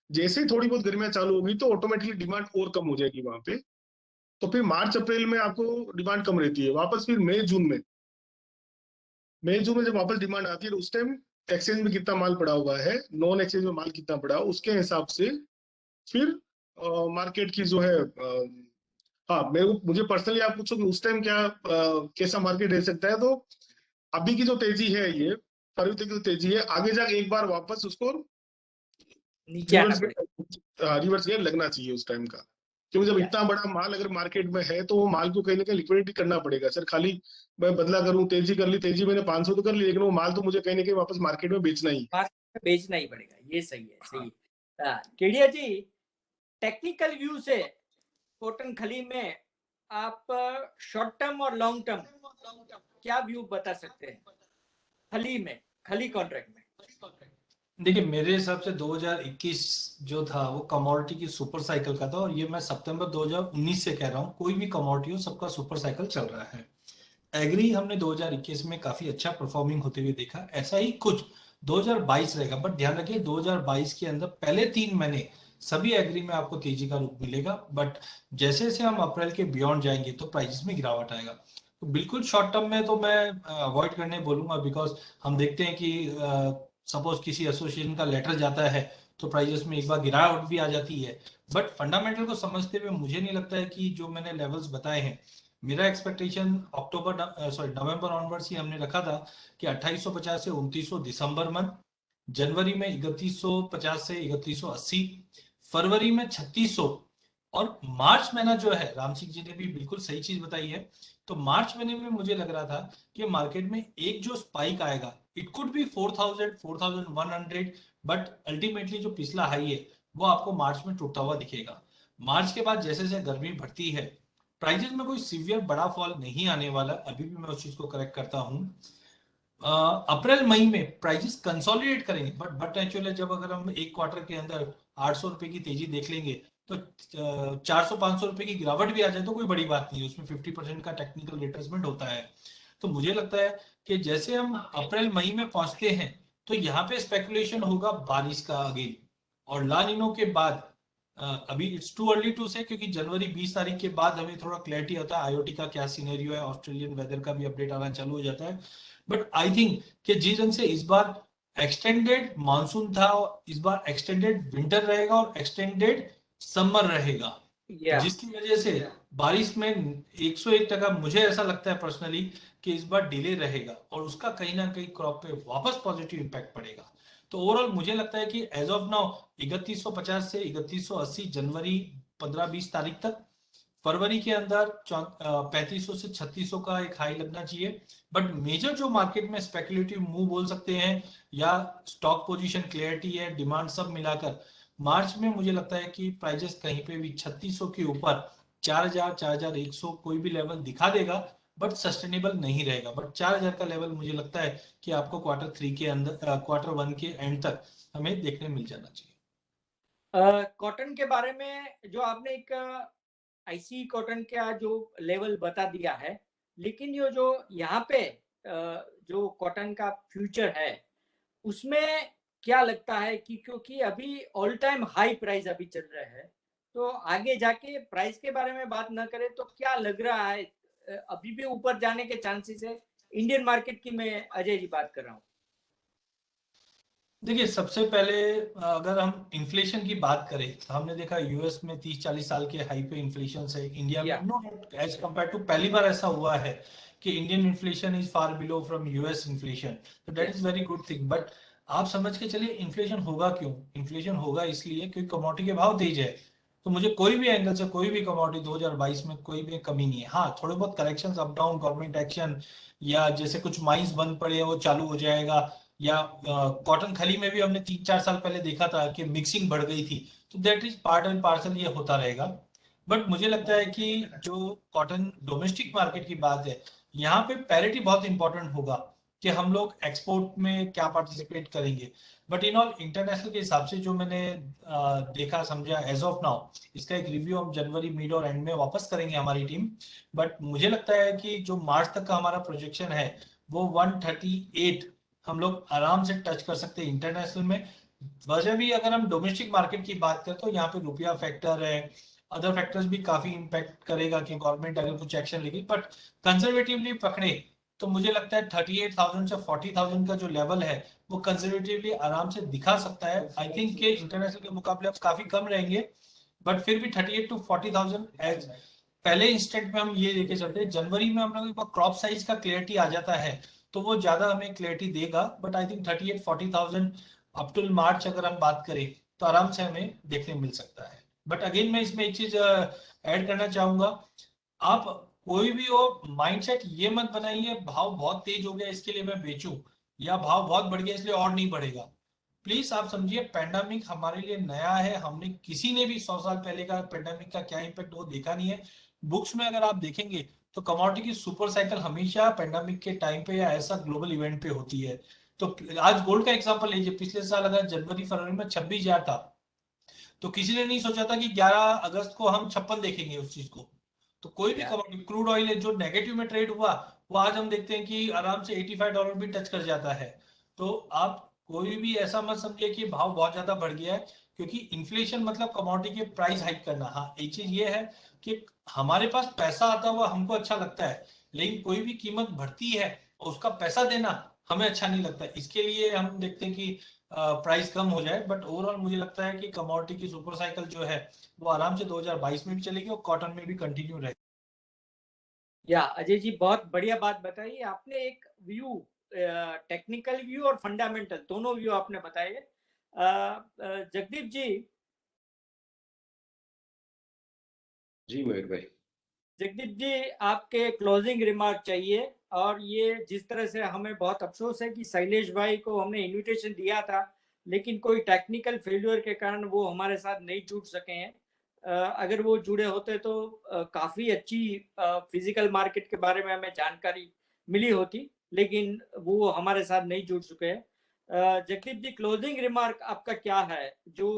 जैसे ही थोड़ी बहुत गर्मियां चालू होगी तो ऑटोमेटिकली डिमांड और कम हो जाएगी वहां पे। तो फिर मार्च अप्रैल में आपको डिमांड कम रहती है, वापस फिर मई जून में मई जून में जब वापस डिमांड आती है उस टाइम एक्सचेंज में कितना माल पड़ा हुआ है, नॉन एक्सचेंज में माल कितना पड़ा, उसके हिसाब से फिर मार्केट की जो है हाँ मुझे पर्सनली आप पूछो कि उस टाइम क्या कैसा मार्केट रह सकता है, तो अभी की जो तेजी है, ये फरवरी की जो तेजी है, आगे जाके एक बार वापस उसको नीचे आना रिवर्स पड़ेगा। रिवर्स गियर लगना चाहिए उस टाइम का, क्योंकि जब इतना बड़ा माल अगर मार्केट में है तो वो माल को कहीं ना कहीं लिक्विडिटी करना पड़ेगा। सर खाली मैं बदला करूं, तेजी कर ली, तेजी मैंने 500 तो कर ली, लेकिन वो माल तो मुझे कहीं ना कहीं वापस मार्केट में बेचना ही है। मार्केट में बेचना ही पड़ेगा, ये सही है, सही है। केडिया जी, टेक्निकल व्यू से कॉटन खली में आप शॉर्ट टर्म और लॉन्ग टर्म क्या व्यू बता सकते हैं खली में, खली कॉन्ट्रैक्ट में? देखिए मेरे हिसाब से 2021 जो था वो कमोडिटी की सुपर साइकिल का था, और ये मैं सितंबर 2019 से कह रहा हूँ, कोई भी कमोडिटी हो सबका सुपर साइकिल चल रहा है। एग्री हमने 2021 में काफी अच्छा परफॉर्मिंग होते हुए देखा, ऐसा ही कुछ 2022 रहेगा। बट ध्यान रखिए 2022 के अंदर पहले 3 महीने सभी एग्री में आपको तेजी का रूप मिलेगा, बट जैसे जैसे हम अप्रैल के बियॉन्ड जाएंगे तो प्राइसेस में गिरावट आएगा। तो बिल्कुल शॉर्ट टर्म में तो मैं अवॉइड करने बोलूंगा, बिकॉज हम देखते हैं कि सपोज किसी एसोसिएशन का लेटर जाता है तो प्राइसेस में एक बार गिरावट भी आ जाती है। बट फंडामेंटल को समझते हुए मुझे नहीं लगता है कि जो मैंने लेवल्स बताए हैं, मेरा एक्सपेक्टेशन नवंबर ऑनवर्ड्स ही हमने रखा था कि 2850 से 2900 दिसंबर मंथ, जनवरी में 3150 से 3180, फरवरी में 3600, और मार्च महीना जो है, राम सिंह जी ने भी बिल्कुल सही चीज बताई है। तो मार्च महीने में मुझे लग रहा था कि मार्केट में एक जो स्पाइक आएगा, it could be 4000 4100, but ultimately जो पिछला हाई है वो आपको मार्च में टूटता हुआ दिखेगा। मार्च के बाद जैसे जैसे गर्मी बढ़ती है, प्राइजेस में कोई सीवियर बड़ा फॉल नहीं आने वाला, अभी भी मैं उस चीज को करेक्ट करता हूं। अप्रैल मई में प्राइजेस कंसोलिडेट करेंगे, बट एक्चुअली जब अगर हम एक क्वार्टर के अंदर 800 रुपए की तेजी देख लेंगे तो 400-500 रुपए की गिरावट भी आ जाए तो कोई बड़ी बात नहीं है, उसमें 50% का टेक्निकल रिट्रेसमेंट होता है। तो मुझे लगता है कि जैसे हम अप्रैल मई में पहुंचते हैं तो यहाँ पे स्पेकुलेशन होगा बारिश का अगेन, और ला नीनो के बाद अभी इट्स टू अर्ली टू से, क्योंकि जनवरी 20 तारीख के बाद हमें थोड़ा क्लैरिटी होता है आईओटी का क्या सिनेरियो है, ऑस्ट्रेलियन वेदर का भी अपडेट आना चालू हो जाता है। बट आई थिंक कि जिस ढंग से इस बार एक्सटेंडेड मानसून था, इस बार एक्सटेंडेड विंटर रहेगा और एक्सटेंडेड समर रहेगा, जिसकी वजह से बारिश में 101% मुझे ऐसा लगता है पर्सनली कि इस बार डिले रहेगा और उसका कहीं ना कहीं क्रॉप पे वापस पॉजिटिव इंपैक्ट पड़ेगा। तो ओवरऑल मुझे लगता है कि एज ऑफ नाउ 3150 से 3180 जनवरी 15-20 तारीख तक, फरवरी के अंदर 3500 से 3600 का एक हाई लगना चाहिए। बट मेजर जो मार्केट में स्पेकुलेटिव मूव बोल सकते हैं या स्टॉक पोजीशन क्लियरिटी है, डिमांड सब मिलाकर मार्च में मुझे लगता है कि प्राइजेस कहीं पे भी 3600 के ऊपर 4000 4100 कोई भी लेवल दिखा देगा, बट सस्टेनेबल नहीं रहेगा। बट 4000 का लेवल मुझे लगता है कि आपको Q3 के अंदर, Q1 के एंड तक हमें देखने मिल जाना चाहिए। कॉटन के बारे में जो आपने एक आईसी कॉटन का जो लेवल बता दिया है, लेकिन ये जो यहाँ पे जो कॉटन का फ्यूचर है उसमें क्या लगता है कि क्योंकि अभी ऑल टाइम हाई प्राइस अभी चल रहा है, तो आगे जाके प्राइस के बारे में बात ना करें तो क्या लग रहा है अभी भी ऊपर जाने के चांसेस है इंडियन मार्केट की? मैं अजय जी बात कर रहा हूँ। देखिए सबसे पहले अगर हम इन्फ्लेशन की बात करें तो हमने देखा यूएस में 30-40 साल के हाई पे इन्फ्लेशन है, इंडिया में नो एज कंपेयर टू पहली बार ऐसा हुआ है कि Indian inflation is far below from US inflation, तो that is very good thing. But आप समझ के चलिए इन्फ्लेशन होगा क्यों? इन्फ्लेशन होगा इसलिए क्योंकि कमोडिटी के भाव तेज है। तो मुझे कोई भी एंगल से कोई भी कमोडिटी 2022 में कोई भी कमी नहीं है। हाँ थोड़े बहुत correction up down, government action, या जैसे कुछ माइंस बंद पड़े हैं वो चालू हो जाएगा, या कॉटन खली में भी हमने 3-4 साल पहले देखा था कि मिक्सिंग बढ़ गई थी, तो that is part and parcel, ये होता रहेगा। बट मुझे लगता है कि जो कॉटन डोमेस्टिक मार्केट की बात है, यहाँ पे पैरिटी बहुत इंपॉर्टेंट होगा कि हम लोग एक्सपोर्ट में क्या पार्टिसिपेट करेंगे। बट इन ऑल इंटरनेशनल के हिसाब से जो मैंने देखा समझा एज ऑफ नाउ, इसका एक रिव्यू हम जनवरी मिड और एंड में वापस करेंगे हमारी टीम। बट मुझे लगता है कि जो मार्च तक का हमारा प्रोजेक्शन है वो 138 हम लोग आराम से टच कर सकते हैं इंटरनेशनल में। वजह भी अगर हम डोमेस्टिक मार्केट की बात करें तो यहाँ पे रुपया फैक्टर है, अदर फैक्टर्स भी काफी इंपैक्ट करेगा कि गवर्नमेंट अगर कुछ एक्शन लेगी, बट कंजर्वेटिवली पकड़े तो मुझे लगता है 38,000 से 40,000 का जो लेवल है वो कंजर्वेटिवली आराम से दिखा सकता है। आई थिंक के इंटरनेशनल के मुकाबले अब काफी कम रहेंगे, बट फिर भी 38 to 40,000 एज पहले इंस्टेंट में हम ये लेके चलते हैं। जनवरी में हम लोग क्रॉप साइज का क्लियरिटी आ जाता है तो वो ज्यादा हमें क्लियरिटी देगा, but I think 38-40,000 up to March अगर हम बात करें तो आराम से हमें देखने मिल सकता है। बट अगेन मैं इसमें एक चीज ऐड करना चाहूंगा, आप कोई भी हो माइंडसेट ये मत बनाइए भाव बहुत तेज हो गया इसके लिए मैं बेचूं, या भाव बहुत बढ़ गया इसलिए और नहीं बढ़ेगा। प्लीज आप समझिए पैंडेमिक हमारे लिए नया है, हमने किसी ने भी 100 साल पहले का पैंडेमिक का क्या इम्पैक्ट वो देखा नहीं है। बुक्स में अगर आप देखेंगे तो कमोडिटी की सुपर साइकिल हमेशा पैंडेमिक के टाइम पे या ऐसा ग्लोबल इवेंट पे होती है। तो आज गोल्ड का एग्जांपल लीजिए, पिछले साल अगर जनवरी फरवरी में 26,000 था तो किसी ने नहीं सोचा था कि 11 अगस्त को हम 56 देखेंगे उस चीज को। तो कोई भी कमोडिटी, क्रूड ऑयल है जो नेगेटिव में ट्रेड हुआ वो आज हम देखते हैं कि आराम से $85 भी टच कर जाता है। तो आप कोई भी ऐसा मत समझिए कि भाव बहुत ज्यादा बढ़ गया है, क्योंकि इन्फ्लेशन मतलब कमोडिटी के प्राइस हाइक करना। हाँ एक चीज ये है कि हमारे पास पैसा आता हुआ हमको अच्छा लगता है, लेकिन कोई भी कीमत बढ़ती है और उसका पैसा देना हमें अच्छा नहीं लगता। इसके लिए हम देखते हैं कि प्राइस कम हो जाए, बट ओवरऑल मुझे लगता है कि कमोडिटी की सुपर साइकिल जो है वो आराम से 2022 में भी चलेगी और कॉटन में भी कंटिन्यू रहेगी। या अजय जी बहुत बढ़िया बात बताई आपने, एक व्यू टेक्निकल व्यू और फंडामेंटल दोनों व्यू आपने बताए। जगदीप जी। जी मयूर भाई। जगदीप जी आपके क्लोजिंग रिमार्क चाहिए। और ये जिस तरह से हमें बहुत अफसोस है कि शैलेश भाई को हमने इनविटेशन दिया था लेकिन कोई टेक्निकल फेल्यूर के कारण वो हमारे साथ नहीं जुड़ सके हैं। अगर वो जुड़े होते तो काफ़ी अच्छी फिजिकल मार्केट के बारे में हमें जानकारी मिली होती, लेकिन वो हमारे साथ नहीं जुड़ चुके हैं। जगदीप जी क्लोजिंग रिमार्क आपका क्या है? जो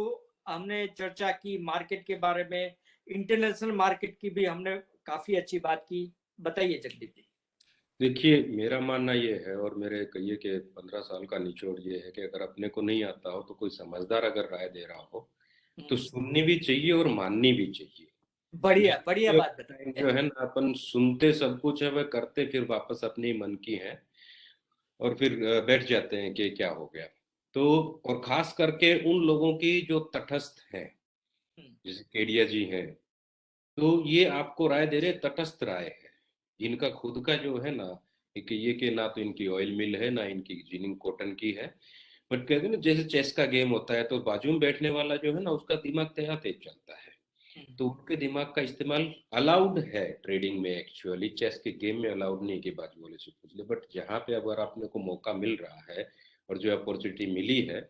हमने चर्चा की मार्केट के बारे में, इंटरनेशनल मार्केट की भी हमने काफ़ी अच्छी बात की, बताइए जगदीप जी। देखिए मेरा मानना ये है और मेरे कहिए कि 15 साल का निचोड़ ये है कि अगर अपने को नहीं आता हो तो कोई समझदार अगर राय दे रहा हो तो सुननी भी चाहिए और माननी भी चाहिए। बढ़िया बढ़िया जो बात टाइम बताई। जो है ना अपन सुनते सब कुछ है वह करते फिर वापस अपने ही मन की है और फिर बैठ जाते हैं कि क्या हो गया। तो और खास करके उन लोगों की जो तटस्थ हैं, जैसे केडिया जी हैं, तो ये आपको राय दे रहे तटस्थ राय है। इनका खुद का जो है ना कि ना तो इनकी ऑयल मिल है ना इनकी जिनिंग कॉटन की है, बट कहते हैं ना जैसे चेस का गेम होता है तो बाजू में बैठने वाला जो है ना उसका दिमाग तेज तेज चलता है। तो उनके दिमाग का इस्तेमाल अलाउड है ट्रेडिंग में, एक्चुअली चेस के गेम में अलाउड नहीं कि बाजू वाले से पूछ ले, बट जहाँ पे अगर आपने को मौका मिल रहा है और जो अपॉर्चुनिटी मिली है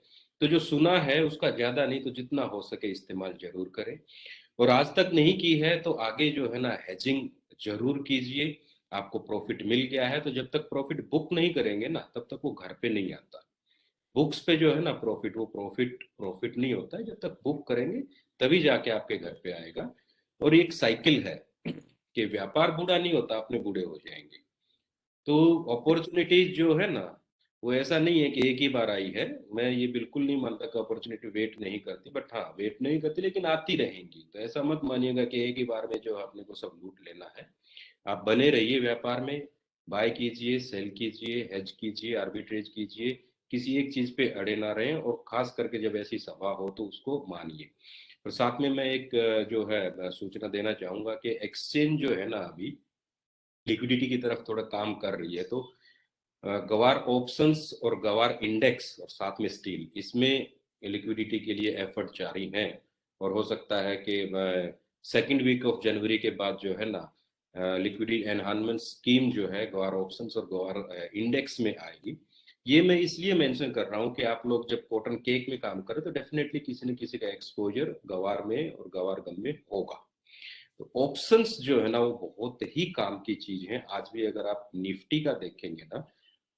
तो जो सुना है उसका ज्यादा नहीं तो जितना हो सके इस्तेमाल जरूर करें। और आज तक नहीं की है तो आगे जो है ना हेजिंग जरूर कीजिए। आपको प्रॉफिट मिल गया है तो जब तक प्रॉफिट बुक नहीं करेंगे ना तब तक वो घर पे नहीं आता। बुक्स पे जो है ना प्रॉफिट, वो प्रॉफिट प्रॉफिट नहीं होता है, जब तक बुक करेंगे तभी जाके आपके घर पे आएगा। और एक साइकिल है कि व्यापार बूढ़ा नहीं होता, अपने बूढ़े हो जाएंगे। तो अपॉर्चुनिटीज जो है ना वो ऐसा नहीं है कि एक ही बार आई है। मैं ये बिल्कुल नहीं मानता कि अपॉर्चुनिटी वेट नहीं करती, बट हाँ वेट नहीं करती लेकिन आती रहेंगी। तो ऐसा मत मानिएगा कि एक ही बार में जो आपने को सब लूट लेना है। आप बने रहिए व्यापार में, बाय कीजिए, सेल कीजिए, हेज कीजिए, आर्बिट्रेज कीजिए, किसी एक चीज पे अड़े ना रहें। और खास करके जब ऐसी सभा हो तो उसको मानिए। और साथ में मैं एक जो है सूचना देना चाहूंगा कि एक्सचेंज जो है ना अभी लिक्विडिटी की तरफ थोड़ा काम कर रही है। तो गवार ऑप्शंस और गवार इंडेक्स और साथ में स्टील, इसमें लिक्विडिटी के लिए एफर्ट जारी हैं। और हो सकता है कि सेकेंड वीक ऑफ जनवरी के बाद जो है ना लिक्विडिटी एनहांसमेंट स्कीम जो है गवार ऑप्शंस और गवार इंडेक्स में आएगी। ये मैं इसलिए मेंशन कर रहा हूँ कि आप लोग जब कॉटन केक में काम करें तो डेफिनेटली किसी न किसी का एक्सपोजर गवार में और गवार गम में होगा। तो ऑप्शंस जो है ना वो बहुत ही काम की चीज है। आज भी अगर आप निफ्टी का देखेंगे ना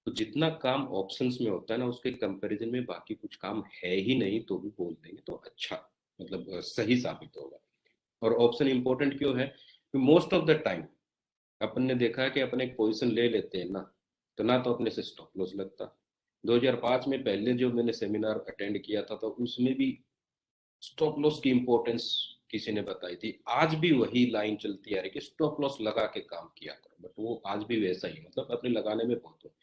तो जितना काम ऑप्शंस में होता है ना उसके कंपैरिजन में बाकी कुछ काम है ही नहीं, तो भी बोल देंगे तो अच्छा मतलब सही साबित होगा। और ऑप्शन इंपॉर्टेंट क्यों है? मोस्ट ऑफ द टाइम अपन ने देखा है कि अपन एक पोजीशन ले लेते हैं ना तो ना तो अपने से स्टॉप लॉस लगता। 2005 में पहले जो मैंने सेमिनार अटेंड किया था तो उसमें भी स्टॉप लॉस की इम्पोर्टेंस किसी ने बताई थी, आज भी वही लाइन चलती आ रही कि स्टॉप लॉस लगा के काम किया करो, बट वो आज भी वैसा ही, मतलब अपने लगाने में बहुत हो।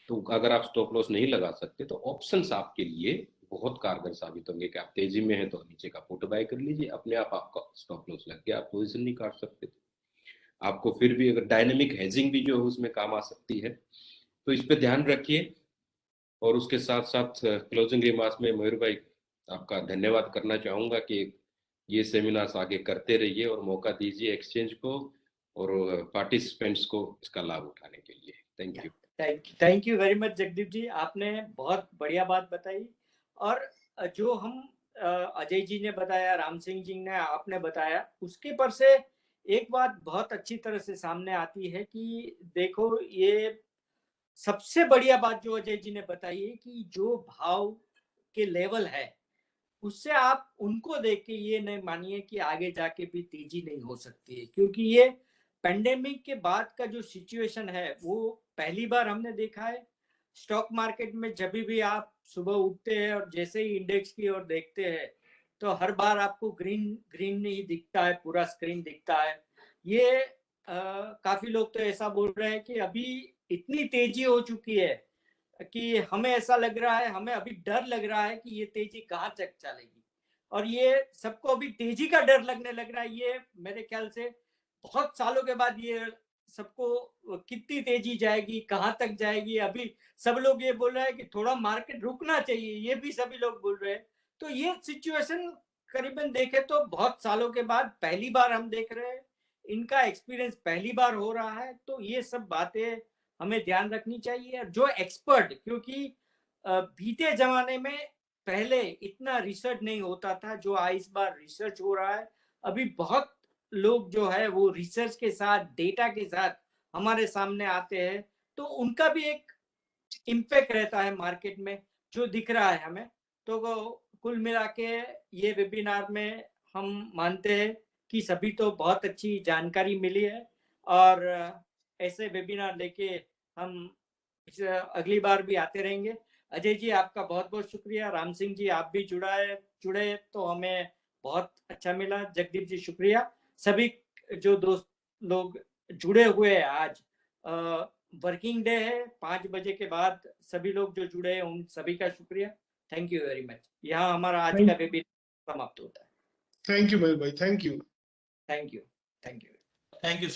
तो अगर आप स्टॉप लॉस नहीं लगा सकते तो ऑप्शंस आपके लिए बहुत कारगर साबित होंगे कि आप तेजी में हैं तो नीचे का पुट बाय कर लीजिए, अपने आप आपका स्टॉप लॉस लग गया, आप पोजीशन नहीं काट सकते। आपको फिर भी अगर डायनेमिक हेजिंग भी जो है उसमें काम आ सकती है, तो इस पे ध्यान रखिए। और उसके साथ साथ क्लोजिंग रिमार्क्स में मयूर भाई आपका धन्यवाद करना चाहूंगा कि ये सेमिनार्स आगे करते रहिए और मौका दीजिए एक्सचेंज को और पार्टिसिपेंट्स को इसका लाभ उठाने के लिए। Thank you. Thank you very much Jagdeep ji, आपने बहुत बढ़िया बात बताई। और जो हम अजय जी ने बताया, राम सिंह जी ने आपने बताया, उसके पर से एक बात बहुत अच्छी तरह से सामने आती है कि देखो, ये सबसे बढ़िया बात जो अजय जी ने बताई है कि जो भाव के लेवल है उससे आप उनको देख के ये नहीं मानिए कि आगे जाके भी तेजी नहीं हो सकती है, क्योंकि ये पेंडेमिक के बाद का जो सिचुएशन है वो पहली बार हमने देखा है। स्टॉक मार्केट में जब भी आप सुबह उठते हैं और जैसे ही इंडेक्स की ओर देखते हैं तो हर बार आपको ग्रीन ग्रीन ही दिखता है, पूरा स्क्रीन दिखता है। ये काफी लोग तो ऐसा बोल रहे हैं कि अभी इतनी तेजी हो चुकी है कि हमें ऐसा लग रहा है, हमें अभी डर लग रहा है कि ये तेजी कहाँ तक चलेगी। और ये सबको अभी तेजी का डर लगने लग रहा है। ये मेरे ख्याल से बहुत सालों के बाद ये सबको कितनी तेजी जाएगी, कहाँ तक जाएगी, अभी सब लोग ये बोल रहे हैं कि थोड़ा मार्केट रुकना चाहिए, ये भी सभी लोग बोल रहे हैं। तो ये सिचुएशन करीबन देखे तो बहुत सालों के बाद पहली बार हम देख रहे हैं, इनका एक्सपीरियंस पहली बार हो रहा है। तो ये सब बातें हमें ध्यान रखनी चाहिए। जो एक्सपर्ट, क्योंकि बीते जमाने में पहले इतना रिसर्च नहीं होता था जो इस बार रिसर्च हो रहा है। अभी बहुत लोग जो है वो रिसर्च के साथ, डेटा के साथ हमारे सामने आते हैं, तो उनका भी एक इम्पैक्ट रहता है मार्केट में जो दिख रहा है हमें। तो कुल मिला के ये वेबिनार में हम मानते हैं कि सभी तो बहुत अच्छी जानकारी मिली है, और ऐसे वेबिनार लेके हम अगली बार भी आते रहेंगे। अजय जी आपका बहुत बहुत शुक्रिया। राम सिंह जी आप भी जुड़े तो हमें बहुत अच्छा मिला। जगदीप जी शुक्रिया। सभी जो दोस्त लोग जुड़े हुए हैं, आज वर्किंग डे है, 5 बजे के बाद सभी लोग जो जुड़े हैं उन सभी का शुक्रिया। Thank you very much. यहाँ हमारा आज का वेबिनार समाप्त होता है। थैंक यू मयूर भाई, thank you. Thank you. Thank you. Thank you.